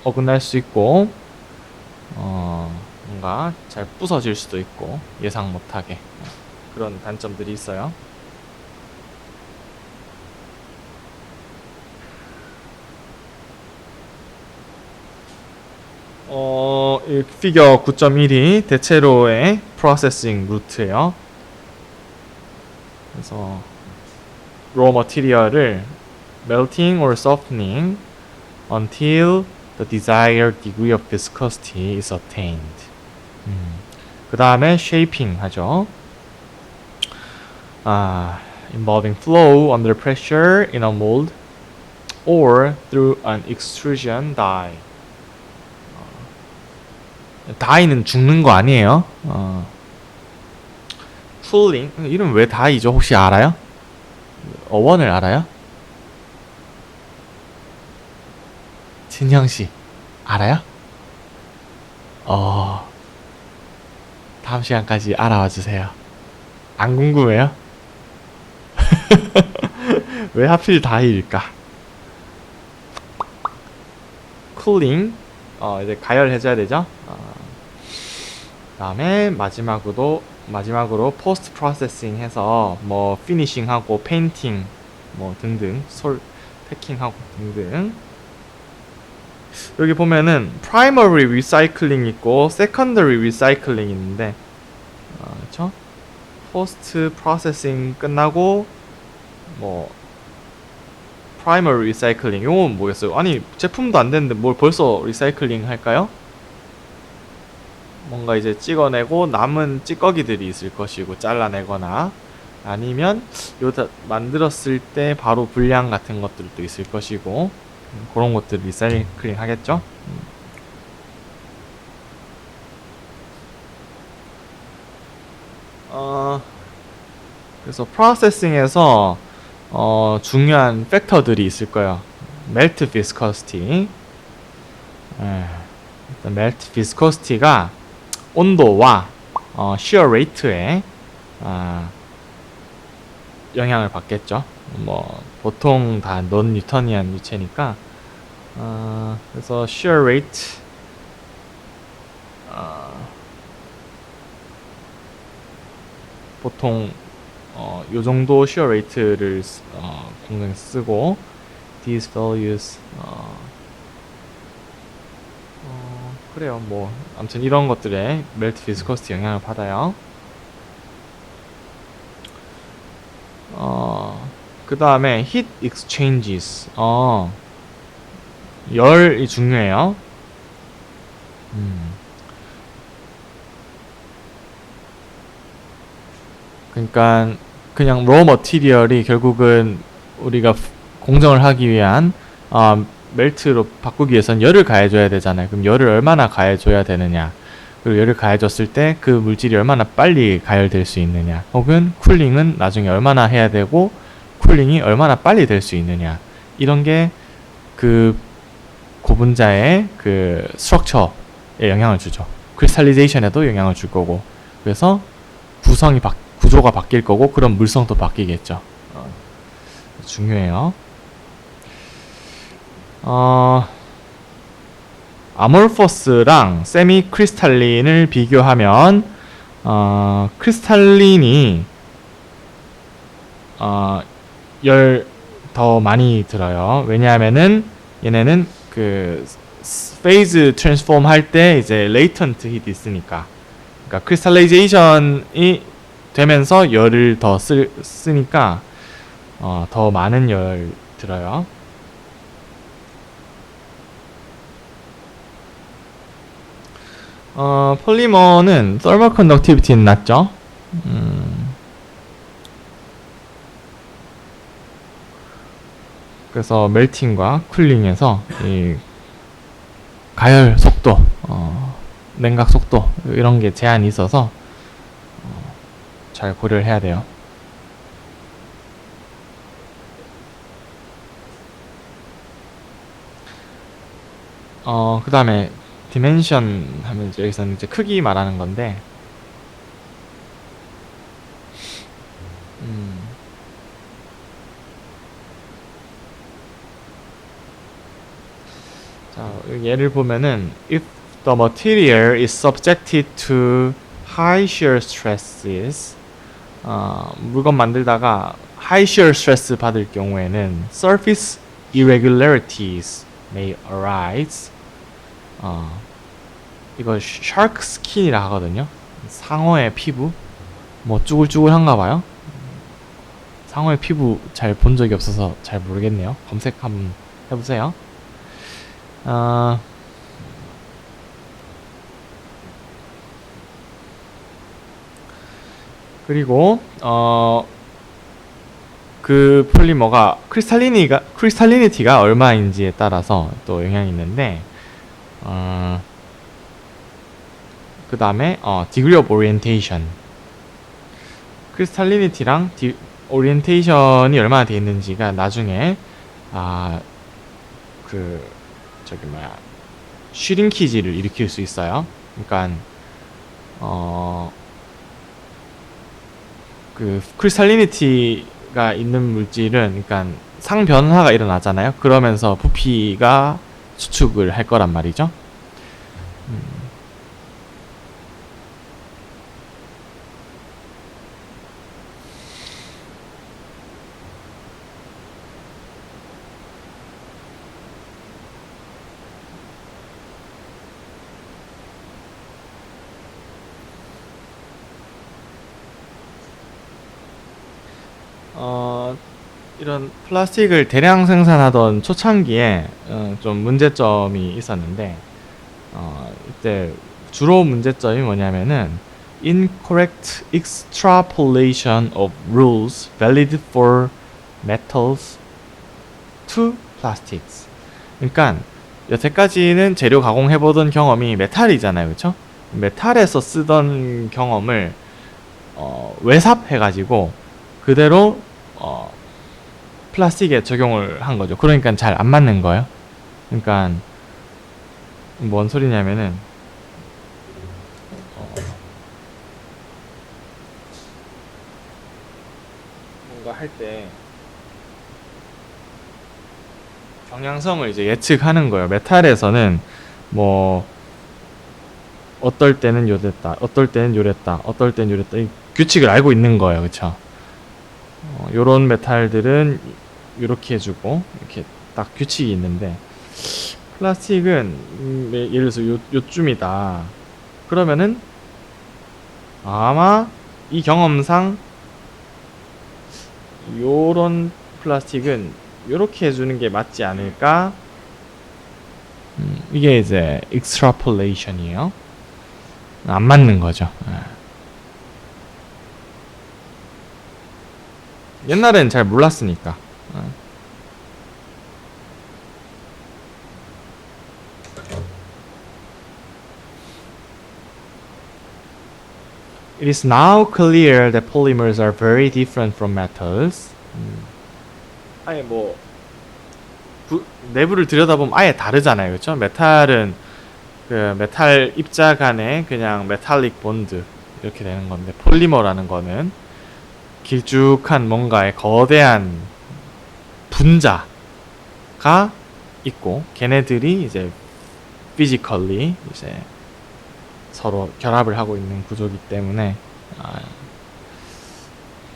어긋날 수 있고 뭔가 잘 부서질 수도 있고 예상 못하게 그런 단점들이 있어요. 이 피겨 9.1이 대체로의 프로세싱 루트예요. 그래서 raw material을 melting or softening until the desired degree of viscosity is attained. 그 다음에 shaping 하죠. involving flow under pressure in a mold or through an extrusion die. die는 죽는 거 아니에요. cooling 이름 왜 die죠? 혹시 알아요? 어원을 알아요? 진형 씨 알아요? 다음 시간까지 알아와 주세요. 안 궁금해요? 왜 하필 die일까? cooling 이제 가열해줘야 되죠. 그다음에 마지막으로 포스트 프로세싱 해서 뭐 피니싱하고 페인팅 뭐 등등 패킹하고 등등. 여기 보면은 프라이머리 리사이클링 있고 세컨더리 리사이클링 있는데 그쵸? 포스트 프로세싱 끝나고 뭐 프라이머리 리사이클링 이건 뭐겠어요? 아니 제품도 안 됐는데 뭘 벌써 리사이클링 할까요? 뭔가 이제 찍어내고 남은 찌꺼기들이 있을 것이고 잘라내거나 아니면 요다 만들었을 때 바로 불량 같은 것들도 있을 것이고 그런 것들 리사이클링 하겠죠. 그래서 프로세싱에서 중요한 팩터들이 있을 거예요. 멜트 비스커시티. 일단 멜트 비스커시티가 온도와 시어 레이트에 영향을 받겠죠. 뭐 보통 다 넌 뉴턴이한 유체니까 그래서 시어 레이트 보통 요 정도 시어 레이트를 공장에 쓰고 these values 그래요. 뭐 아무튼 이런 것들에 멜트 비스코시티 영향을 받아요. 그 다음에 heat exchanges 열이 중요해요. 그러니까 그냥 raw material이 결국은 우리가 공정을 하기 위한 멜트로 바꾸기 위해선 열을 가해줘야 되잖아요. 그럼 열을 얼마나 가해줘야 되느냐, 그리고 열을 가해줬을 때 그 물질이 얼마나 빨리 가열될 수 있느냐, 혹은 쿨링은 나중에 얼마나 해야 되고 쿨링이 얼마나 빨리 될 수 있느냐, 이런 게 그 고분자의 그 스트럭처에 영향을 주죠. 크리스탈리제이션에도 영향을 줄 거고, 그래서 구조가 바뀔 거고, 그런 물성도 바뀌겠죠. 중요해요. 아몰퍼스랑 세미 크리스탈린을 비교하면 크리스탈린이 열 더 많이 들어요. 왜냐하면은 얘네는 그 페이즈 트랜스폼 할 때 이제 레이턴트 힛이 있으니까, 그러니까 크리스탈라이제이션이 되면서 열을 더 쓰니까 더 많은 열 들어요. 폴리머는 thermal conductivity는 낮죠. 그래서 멜팅과 쿨링에서 이 가열 속도, 냉각 속도 이런 게 제한이 있어서 잘 고려를 해야 돼요. 그 다음에 디멘션 하면 여기서는 이제 크기 말하는 건데, 자, 예를 보면은 if the material is subjected to high shear stresses, 물건 만들다가 high shear stress 받을 경우에는 surface irregularities may arise. 이거 shark skin이라 하거든요. 상어의 피부, 뭐 쭈글쭈글한가 봐요. 상어의 피부 잘 본 적이 없어서 잘 모르겠네요. 검색 한번 해보세요. 그리고 그 폴리머가 크리스탈리니티가 얼마인지에 따라서 또 영향이 있는데, 그 다음에 degree of orientation, 크리스탈리니티랑 오리엔테이션이 얼마나 돼 있는지가 나중에 슈링키지를 일으킬 수 있어요. 그러니까 그 크리스탈리니티가 있는 물질은 그러니까 상변화가 일어나잖아요. 그러면서 부피가 수축을 할 거란 말이죠. 이런 플라스틱을 대량 생산하던 초창기에 좀 문제점이 있었는데, 이때 주로 문제점이 뭐냐면은 incorrect extrapolation of rules valid for metals to plastics. 그러니까 여태까지는 재료 가공해보던 경험이 메탈이잖아요, 그렇죠? 메탈에서 쓰던 경험을 외삽해가지고 그대로 플라스틱에 적용을 한 거죠. 그러니까 잘 안 맞는 거예요. 그러니까 뭔 소리냐면은 뭔가 할 때 경향성을 이제 예측하는 거예요. 메탈에서는 뭐 어떨 때는 요랬다, 어떨 때는 요랬다, 어떨 때는 요랬다, 이 규칙을 알고 있는 거예요, 그렇죠? 요런 메탈들은 이렇게 해주고 이렇게 딱 규칙이 있는데, 플라스틱은 예를 들어서 요쯤이다 그러면은 아마 이 경험상 요런 플라스틱은 요렇게 해주는 게 맞지 않을까. 이게 이제 extrapolation이에요. 안 맞는 거죠. 옛날엔 잘 몰랐으니까. It is now clear that polymers are very different from metals. 아예 뭐 내부를 들여다보면 아예 다르잖아요, 그렇죠? 메탈은 그 메탈 입자 간에 그냥 메탈릭 본드 이렇게 되는 건데, 폴리머라는 거는 길쭉한 뭔가의 거대한 분자가 있고, 걔네들이 이제 physically 이제 서로 결합을 하고 있는 구조이기 때문에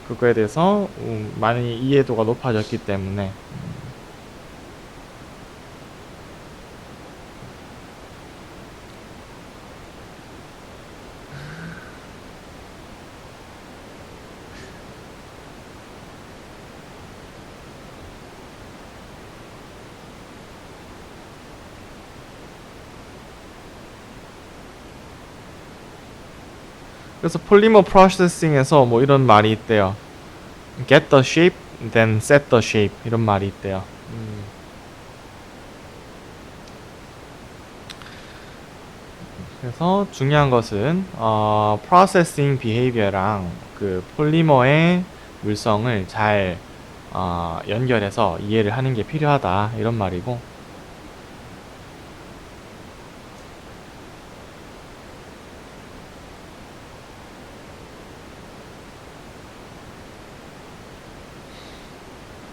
그거에 대해서 많이 이해도가 높아졌기 때문에 그래서 폴리머 프로세싱에서 뭐 이런 말이 있대요. Get the shape, then set the shape. 이런 말이 있대요. 그래서 중요한 것은 processing behavior랑 그 폴리머의 물성을 잘 연결해서 이해를 하는 게 필요하다, 이런 말이고,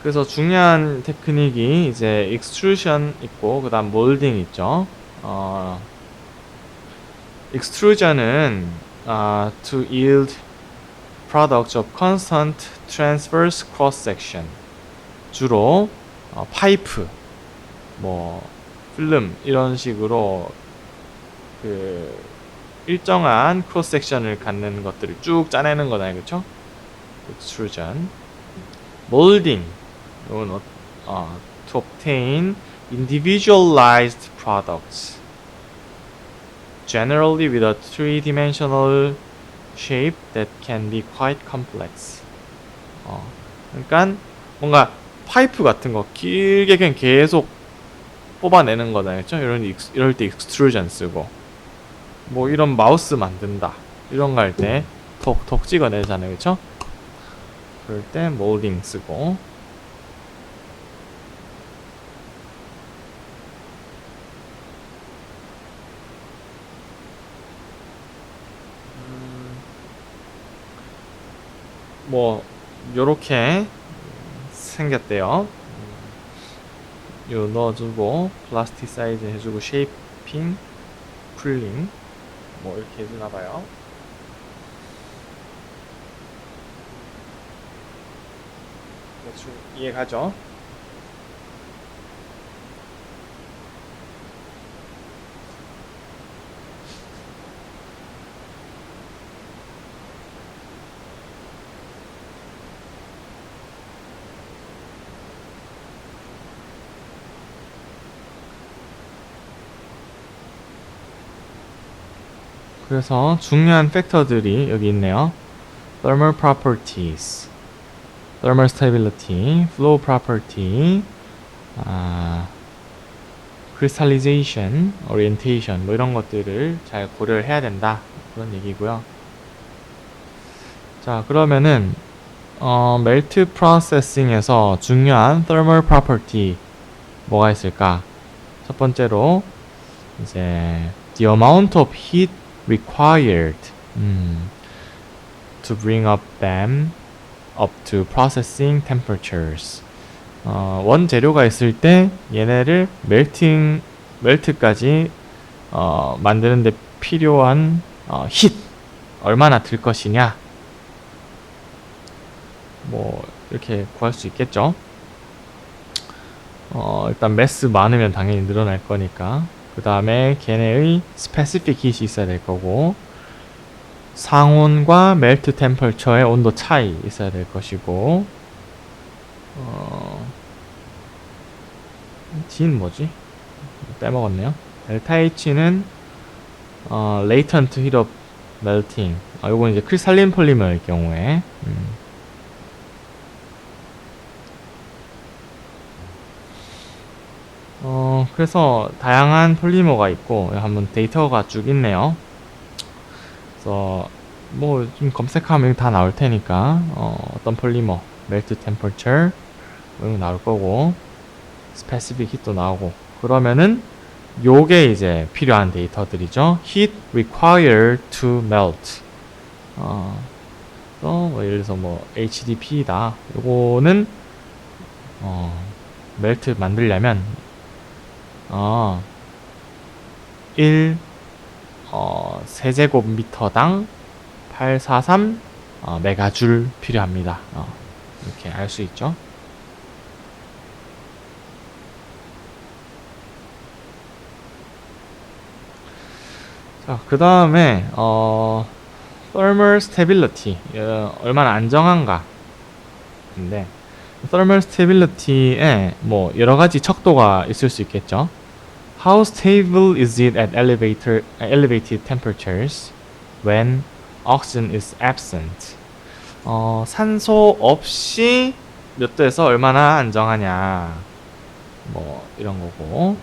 그래서 중요한 테크닉이 이제 extrusion 있고, 그 다음 molding 있죠. extrusion은 to yield products of constant transverse cross section, 주로 파이프, 뭐 필름 이런 식으로 그 일정한 크로스 섹션을 갖는 것들을 쭉 짜내는 거잖아요, 그렇죠? extrusion. molding, 이건 to obtain individualized products, generally with a three-dimensional shape that can be quite complex. 그러니까 뭔가 파이프 같은 거 길게 그냥 계속 뽑아내는 거다, 그렇죠? 이럴 때 익스트루전 쓰고, 뭐 이런 마우스 만든다 이런 거 할 때 톡톡 찍어내잖아요, 그렇죠? 그럴 때 몰딩 쓰고. 뭐 요렇게 생겼대요. 요 넣어주고 플라스티사이즈 해주고 쉐이핑, 쿨링 뭐 이렇게 해주나봐요. 대충 이해가죠? 그래서 중요한 팩터들이 여기 있네요. Thermal properties, thermal stability, flow property, crystallization, orientation 뭐 이런 것들을 잘 고려를 해야 된다, 그런 얘기고요. 자, 그러면은 멜트 프로세싱에서 중요한 thermal property 뭐가 있을까? 첫 번째로 이제 the amount of heat required to bring up them up to processing temperatures. 원재료가 있을 때 얘네를 멜트까지 만드는데 필요한 힛 얼마나 들 것이냐, 뭐 이렇게 구할 수 있겠죠. 일단 매스 많으면 당연히 늘어날 거니까. 그 다음에 걔네의 스페시픽 힛이 있어야 될 거고, 상온과 멜트 템퍼처의 온도 차이 있어야 될 것이고, G는 뭐지? 빼먹었네요. 델타 H는 latent heat of melting. 요건 이제 크리스탈린 폴리머일 경우에. 그래서 다양한 폴리머가 있고, 한번 데이터가 쭉 있네요. 그래서 뭐 좀 검색하면 다 나올 테니까 어떤 폴리머, 멜트 템퍼처 뭐 이런 거 나올 거고, 스페시픽 hit도 나오고, 그러면은 요게 이제 필요한 데이터들이죠. heat required to melt. 뭐 예를 들어서 뭐 HDP다. 요거는 멜트 만들려면 1 세제곱미터당 843 메가줄 필요합니다. 이렇게 알 수 있죠. 자, 그 다음에 thermal stability, 얼마나 안정한가. 근데 thermal stability에 뭐 여러 가지 척도가 있을 수 있겠죠. How stable is it at elevated temperatures when oxygen is absent? 산소 없이 몇 도에서 얼마나 안정하냐, 뭐 이런 거고,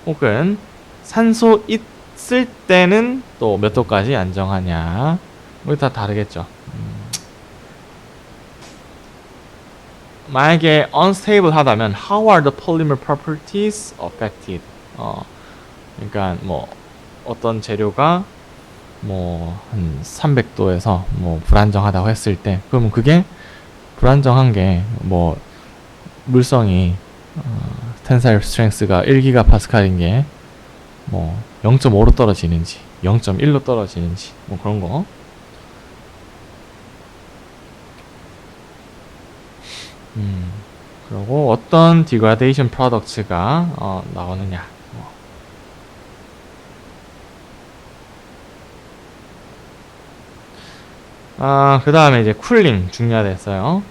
혹은 산소 있을 때는 또 몇 도까지 안정하냐, 뭐 다 다르겠죠. 만약에 unstable 하다면 how are the polymer properties affected? 그러니까 뭐 어떤 재료가 뭐 한 300도에서 뭐 불안정하다고 했을 때, 그러면 그게 불안정한 게 뭐 물성이 tensile strength가 1GPa인 게 뭐 0.5로 떨어지는지 0.1로 떨어지는지 뭐 그런 거. 그리고 어떤 degradation products가 나오느냐. 그 다음에 이제 쿨링 중요하댔어요.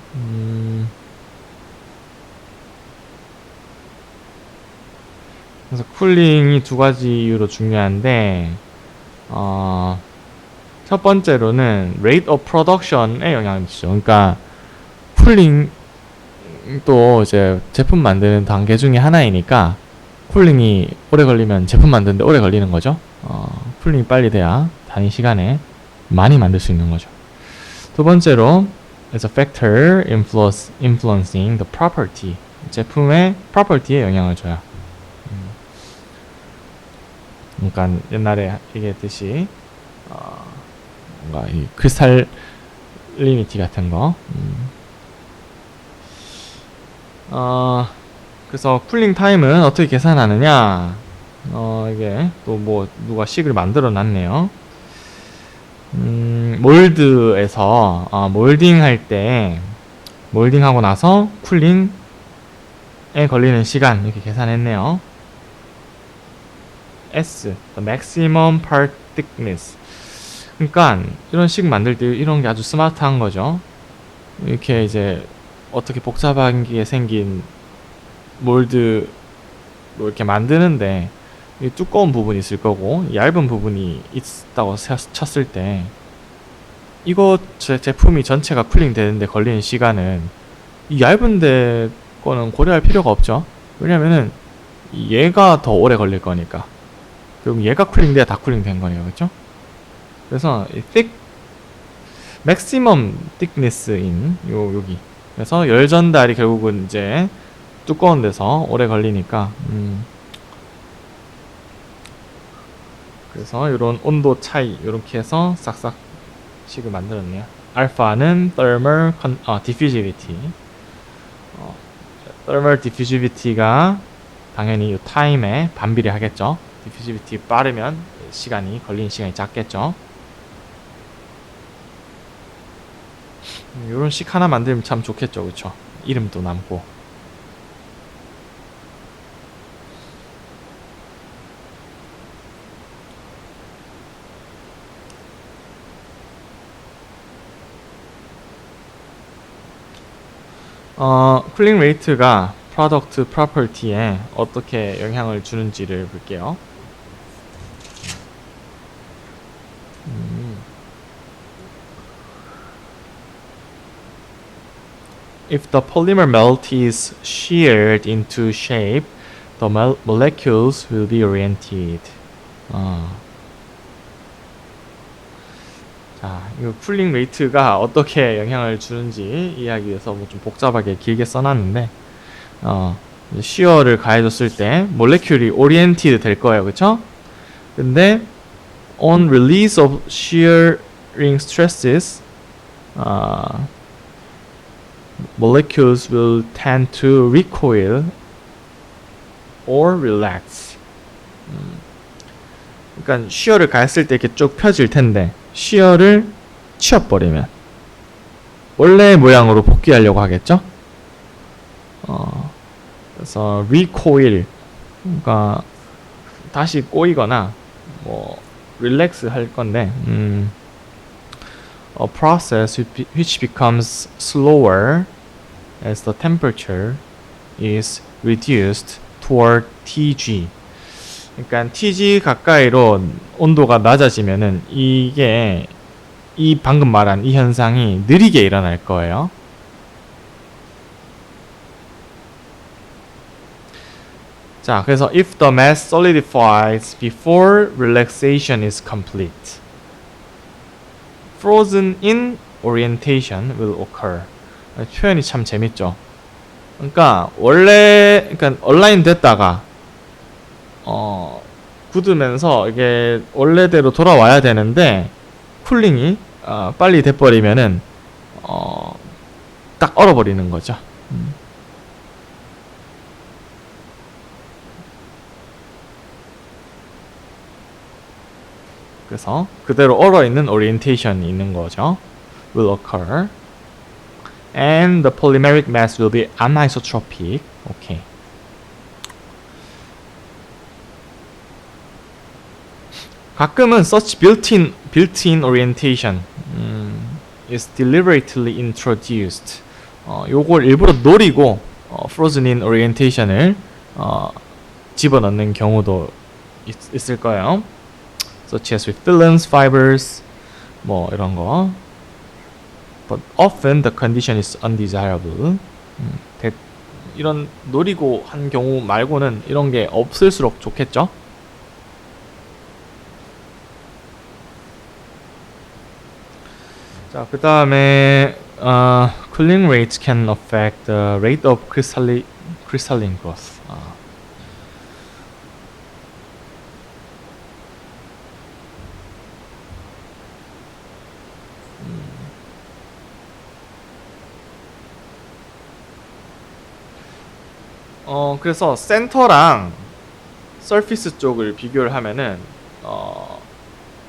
그래서 쿨링이 두 가지 이유로 중요한데, 첫 번째로는 rate of production에 영향을 미치죠. 그러니까 쿨링 쿨링도 이제 제품 만드는 단계 중에 하나이니까 쿨링이 오래 걸리면 제품 만드는데 오래 걸리는 거죠. 쿨링이 빨리 돼야 단위 시간에 많이 만들 수 있는 거죠. 두 번째로 is a factor influencing the property. 제품의 property에 영향을 줘요. 그러니까 옛날에 얘기했듯이 뭔가 이 크리스탈리니티 같은 거. 그래서 쿨링 타임은 어떻게 계산하느냐? 이게 또 뭐 누가 식을 만들어 놨네요. 몰드에서 몰딩 할 때 몰딩하고 나서 쿨링에 걸리는 시간 이렇게 계산했네요. S, the maximum part thickness. 그러니까 이런 식 만들 때 이런 게 아주 스마트한 거죠. 이렇게 이제 어떻게 복잡하게 생긴 몰드로 이렇게 만드는데 이 두꺼운 부분이 있을 거고 얇은 부분이 있다고 쳤을 때 이거 제품이 전체가 쿨링 되는데 걸리는 시간은 이 얇은데 거는 고려할 필요가 없죠. 왜냐면은 얘가 더 오래 걸릴 거니까. 그럼 얘가 쿨링돼야 다 쿨링 된 거예요. 그렇죠? 그래서 이 maximum thickness인 여기. 그래서 열 전달이 결국은 이제 두꺼운 데서 오래 걸리니까 그래서 이런 온도 차이 이렇게 해서 싹싹 식을 만들었네요. 알파는 thermal diffusivity. thermal diffusivity가 당연히 이 타임에 반비례 하겠죠. diffusivity 빠르면 걸리는 시간이 작겠죠. 이런 식 하나 만들면 참 좋겠죠. 그쵸? 이름도 남고. 쿨링 레이트가 프로덕트 프로퍼티에 어떻게 영향을 주는지를 볼게요. If the polymer melt is sheared into shape, the molecules will be oriented. 자, 이 쿨링 레이트가 어떻게 영향을 주는지 이해하기 위해서 뭐 좀 복잡하게 길게 써놨는데, 시어를 가해줬을 때 몰레큘이 오리엔티드 될 거예요, 그쵸? 근데 on release of shearing stresses, molecules will tend to recoil or relax. 그러니까 시어를 가했을 때 이렇게 쭉 펴질 텐데 시어를 치워버리면 원래 모양으로 복귀하려고 하겠죠? 그래서 recoil, 그러니까 다시 꼬이거나 뭐 relax 할 건데 a process which becomes slower as the temperature is reduced toward Tg. 그러니까 Tg 가까이로 온도가 낮아지면은 이게 이 방금 말한 이 현상이 느리게 일어날 거예요. 자, 그래서 if the mass solidifies before relaxation is complete, frozen in orientation will occur. 표현이 참 재밌죠. 그러니까 얼라인 됐다가 굳으면서 이게 원래대로 돌아와야 되는데 쿨링이 빨리 돼버리면은 딱 얼어버리는 거죠. 그래서 그대로 얼어있는 오리엔테이션이 있는 거죠. will occur. And the polymeric mass will be anisotropic. 오케이. 가끔은 such built-in orientation is deliberately introduced. 요걸 일부러 노리고 frozen in orientation을 집어넣는 경우도 있을 거예요. Such as with filaments, fibers, 뭐 이런 거. But often the condition is undesirable. 이런 노리고 한 경우 말고는 이런 게 없을수록 좋겠죠. 자, 그 다음에 cooling rates can affect the rate of crystalline growth. 그래서 센터랑 서피스 쪽을 비교를 하면은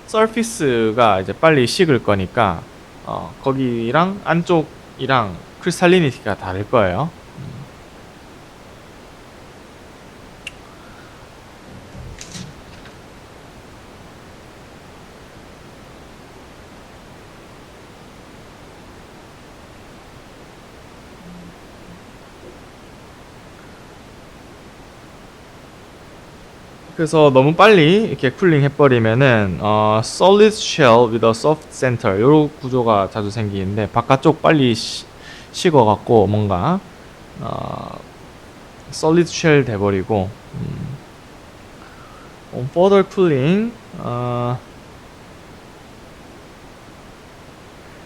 서피스가 이제 빨리 식을 거니까 거기랑 안쪽이랑 크리스탈리니티가 다를 거예요. 그래서 너무 빨리 이렇게 쿨링 해버리면은 solid shell with a soft center 요 구조가 자주 생기는데 바깥쪽 빨리 식어갖고 뭔가 solid shell 돼버리고 on further cooling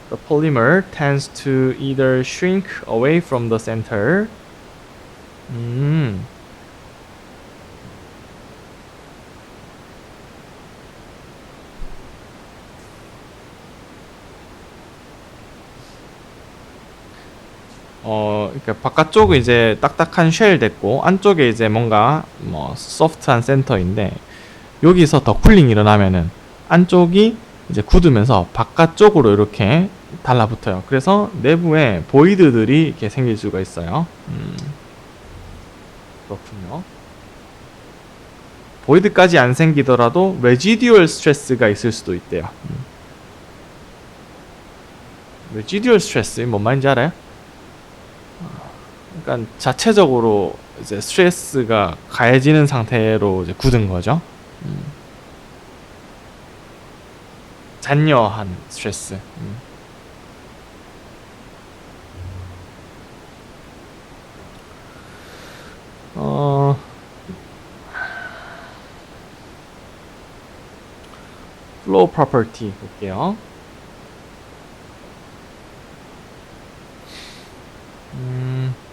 the polymer tends to either shrink away from the center 그러니까 바깥쪽은 이제 딱딱한 쉘 됐고 안쪽에 이제 뭔가 뭐 소프트한 센터인데 여기서 더 쿨링이 일어나면은 안쪽이 이제 굳으면서 바깥쪽으로 이렇게 달라붙어요. 그래서 내부에 보이드들이 이렇게 생길 수가 있어요. 그렇군요. 보이드까지 안 생기더라도 레지듀얼 스트레스가 있을 수도 있대요. 레지듀얼 스트레스 뭔 말인지 알아요? 그러니까 자체적으로 이제 스트레스가 가해지는 상태로 이제 굳은 거죠. 잔여한 스트레스. flow property 볼게요.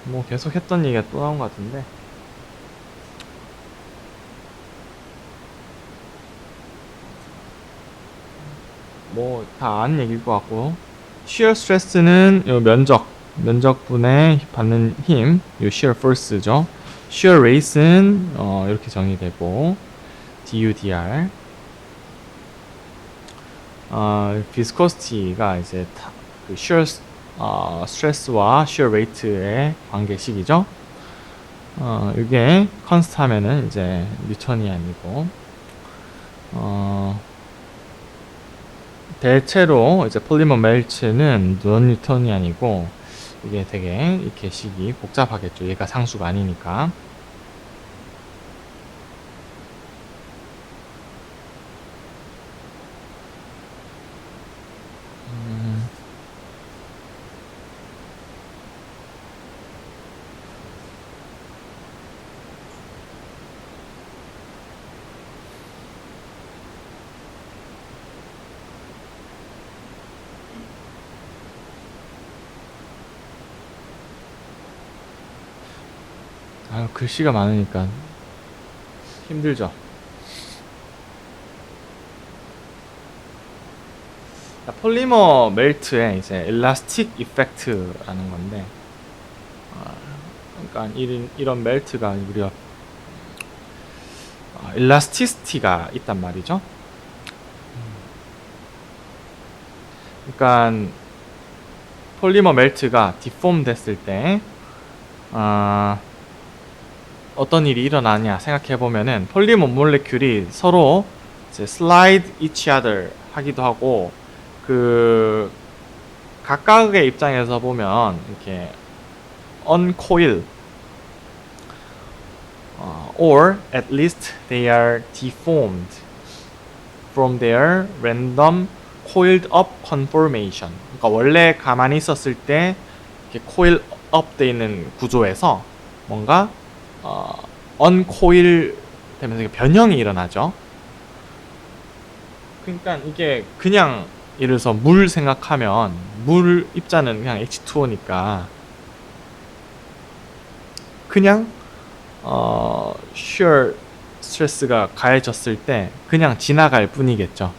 뭐 계속 했던 얘기가 또 나온 것 같은데 뭐 다 아는 얘기일 것 같고 shear stress는 요 면적분에 받는 힘, 요 shear force죠. shear rate는 이렇게 정의되고 du dr viscosity가 이제 그 shear 스트레스와 shear rate의 관계식이죠. 이게 컨스트 하면은 이제 뉴턴이 아니고 대체로 이제 폴리머 멜츠는 논 뉴턴이 아니고 이게 되게 이렇게 식이 복잡하겠죠. 얘가 상수가 아니니까. 글씨가 많으니까 힘들죠. 폴리머 멜트의 이제 일라스틱 이펙트라는 건데, 그러니까 이런 멜트가 우리가 일라스티시티가 있단 말이죠. 그러니까 폴리머 멜트가 디폼 됐을 때 어떤 일이 일어나냐 생각해 보면은 폴리머 몰레큘이 서로 이제 slide each other 하기도 하고 그 각각의 입장에서 보면 이렇게 uncoil or at least they are deformed from their random coiled up conformation. 그러니까 원래 가만히 있었을 때 이렇게 coil up 돼 있는 구조에서 뭔가 언코일 되면서 변형이 일어나죠. 그러니까 이게 그냥 예를 들어서 물 생각하면 물 입자는 그냥 H2O니까 그냥 shear 스트레스가 가해졌을 때 그냥 지나갈 뿐이겠죠.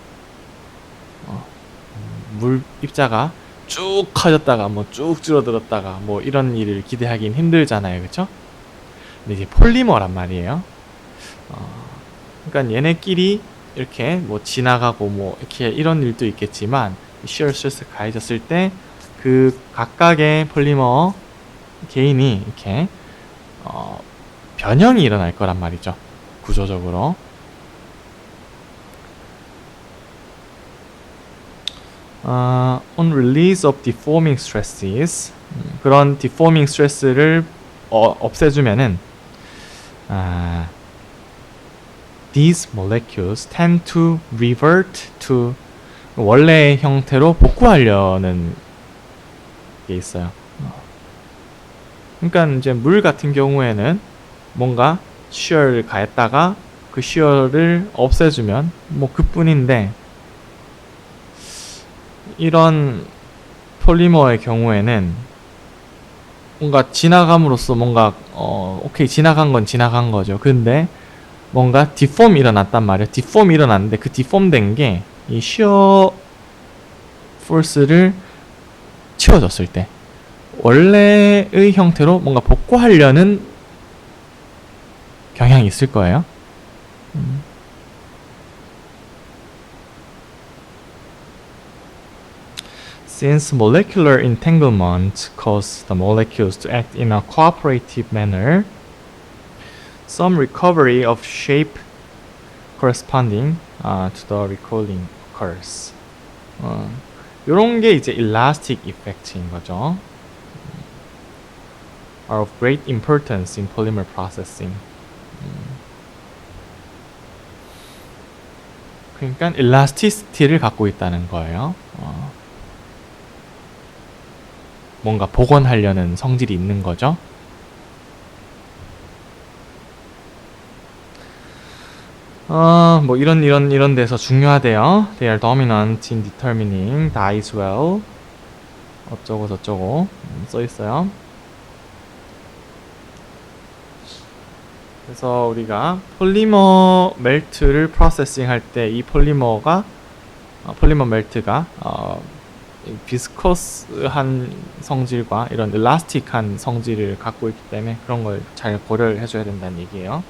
물 입자가 쭉 커졌다가 뭐 쭉 줄어들었다가 뭐 이런 일을 기대하긴 힘들잖아요, 그렇죠? 근데 이제 폴리머란 말이에요. 그러니까 얘네끼리 이렇게 뭐 지나가고 뭐 이렇게 이런 일도 있겠지만 shear 스트레스 가해졌을 때 그 각각의 폴리머 개인이 이렇게 변형이 일어날 거란 말이죠. 구조적으로. On release of deforming stresses, 그런 deforming stress를 없애주면은 these molecules tend to revert to 원래의 형태로 복구하려는 게 있어요. 그러니까 이제 물 같은 경우에는 뭔가 shear를 가했다가 그 shear를 없애주면 뭐 그뿐인데, 이런 폴리머의 경우에는 뭔가 지나감으로써 뭔가 오케이 지나간 건 지나간 거죠. 근데 뭔가 디폼이 일어났단 말이에요. 디폼이 일어났는데 그 디폼된 게 이 shear force를 치워줬을 때 원래의 형태로 뭔가 복구하려는 경향이 있을 거예요. Since molecular entanglement causes the molecules to act in a cooperative manner, some recovery of shape corresponding to the recoiling occurs. 요런 게 이제 elastic effect인 거죠. Are of great importance in polymer processing. 그러니까 elasticity를 갖고 있다는 거예요. 뭔가 복원하려는 성질이 있는 거죠. 뭐 이런 데서 중요하대요. They are dominant in determining dyes well. 어쩌고 저쩌고 써 있어요. 그래서 우리가 폴리머 멜트를 프로세싱 할 때 이 폴리머 멜트가 비스커스한 성질과 이런 엘라스틱한 성질을 갖고 있기 때문에 그런 걸 잘 고려를 해줘야 된다는 얘기예요.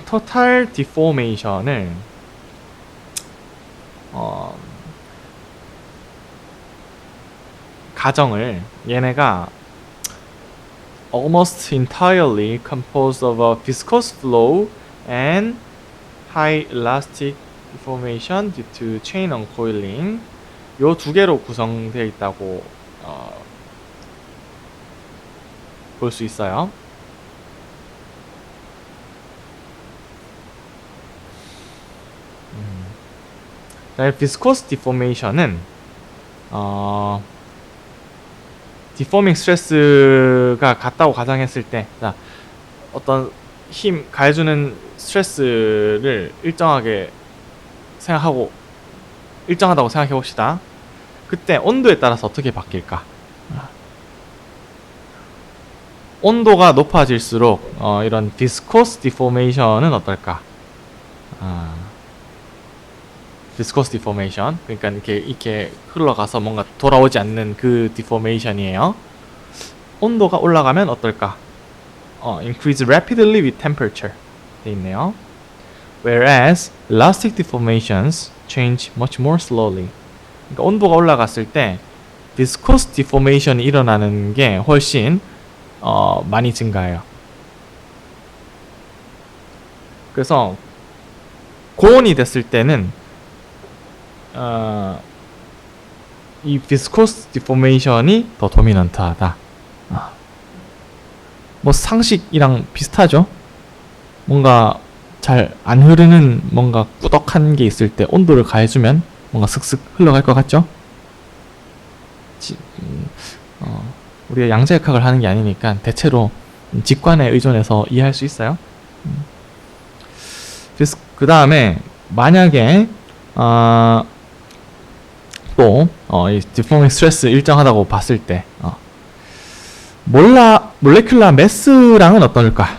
토탈 디포메이션을 가정을 얘네가 almost entirely composed of a viscous flow and high elastic deformation due to chain uncoiling, 요 두 개로 구성되어 있다고 볼 수 있어요. viscous deformation은 디포밍 스트레스가 같다고 가정했을 때, 자, 어떤 힘 가해주는 스트레스를 일정하다고 생각해 봅시다. 그때 온도에 따라서 어떻게 바뀔까? 온도가 높아질수록 이런 viscous deformation은 어떨까? viscous deformation, 그러니까 이렇게 흘러가서 뭔가 돌아오지 않는 그 deformation이에요. 온도가 올라가면 어떨까? increase rapidly with temperature 돼 있네요. Whereas elastic deformations change much more slowly. 그러니까 온도가 올라갔을 때 viscous deformation이 일어나는 게 훨씬 많이 증가해요. 그래서 고온이 됐을 때는 이 viscous deformation이 더 도미넌트하다. 뭐 상식이랑 비슷하죠. 뭔가 잘 안 흐르는 뭔가 꾸덕한 게 있을 때 온도를 가해주면 뭔가 슥슥 흘러갈 것 같죠? 지, 음, 우리가 양자역학을 하는 게 아니니까 대체로 직관에 의존해서 이해할 수 있어요. 그래서 그 다음에 만약에 이 디포밍 스트레스 일정하다고 봤을 때 몰레큘라 매스랑은 어떨까?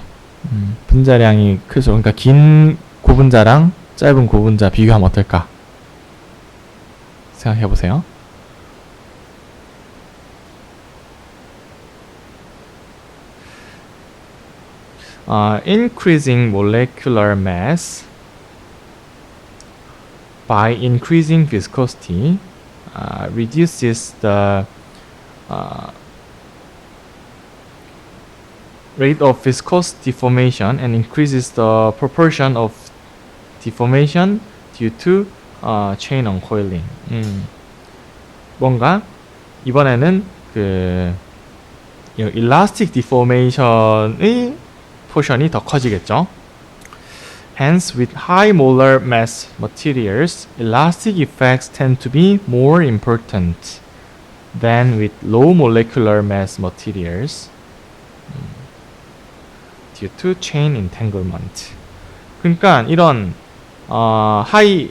분자량이 크죠. 그러니까 긴 고분자랑 짧은 고분자 비교하면 어떨까? 생각해 보세요. Increasing molecular mass by increasing viscosity reduces the rate of viscous deformation and increases the proportion of deformation due to chain uncoiling. 뭔가 이번에는 그 elastic deformation의 포션이 더 커지겠죠. Hence, with high molar mass materials, elastic effects tend to be more important than with low molecular mass materials due to chain entanglement. 그러니까 이런 high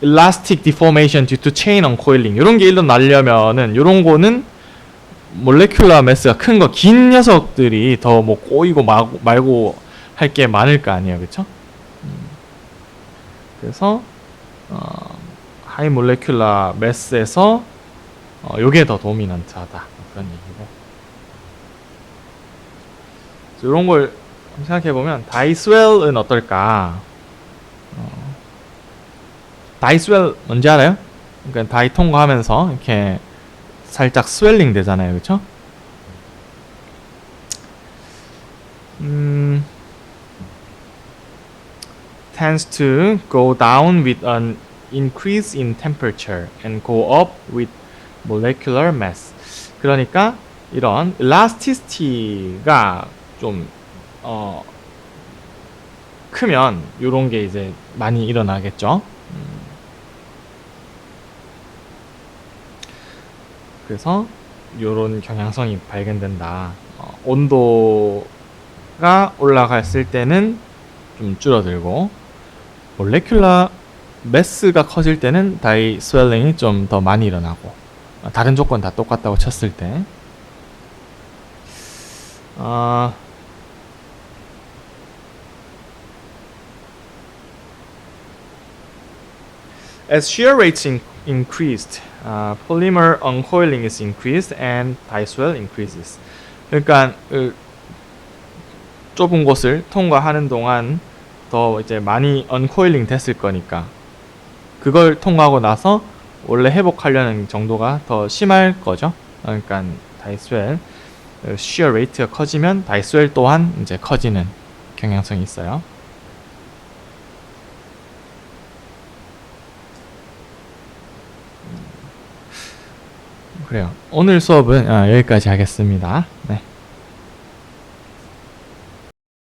elastic deformation due to chain uncoiling 이런 게 일어나려면은 이런 거는 몰레큘라 매스가 큰 거 긴 녀석들이 더 뭐 꼬이고 말고 할 게 많을 거 아니에요, 그쵸? 그래서 하이 몰레큘라 매스에서 요게 더 도미넌트하다 그런 얘기고. 이런 걸 생각해 보면 다이스웰은 어떨까? 다이스웰 뭔지 알아요? 그러니까 다이 통과하면서 이렇게 살짝 스웰링 되잖아요, 그쵸? tends to go down with an increase in temperature and go up with molecular mass. 그러니까 이런 elasticity가 좀 크면 이런 게 이제 많이 일어나겠죠. 그래서 이런 경향성이 발견된다. 온도가 올라갔을 때는 좀 줄어들고 몰레큘라 매스가 커질 때는 다이 스웰링이 좀 더 많이 일어나고 다른 조건 다 똑같다고 쳤을 때 as shear rates increased, polymer uncoiling is increased and die swell increases. 그러니까 좁은 곳을 통과하는 동안 더 이제 많이 uncoiling 됐을 거니까 그걸 통과하고 나서 원래 회복하려는 정도가 더 심할 거죠. 그러니까 die swell, shear rate가 커지면 die swell 또한 이제 커지는 경향성이 있어요. 그래요. 오늘 수업은 여기까지 하겠습니다. 네.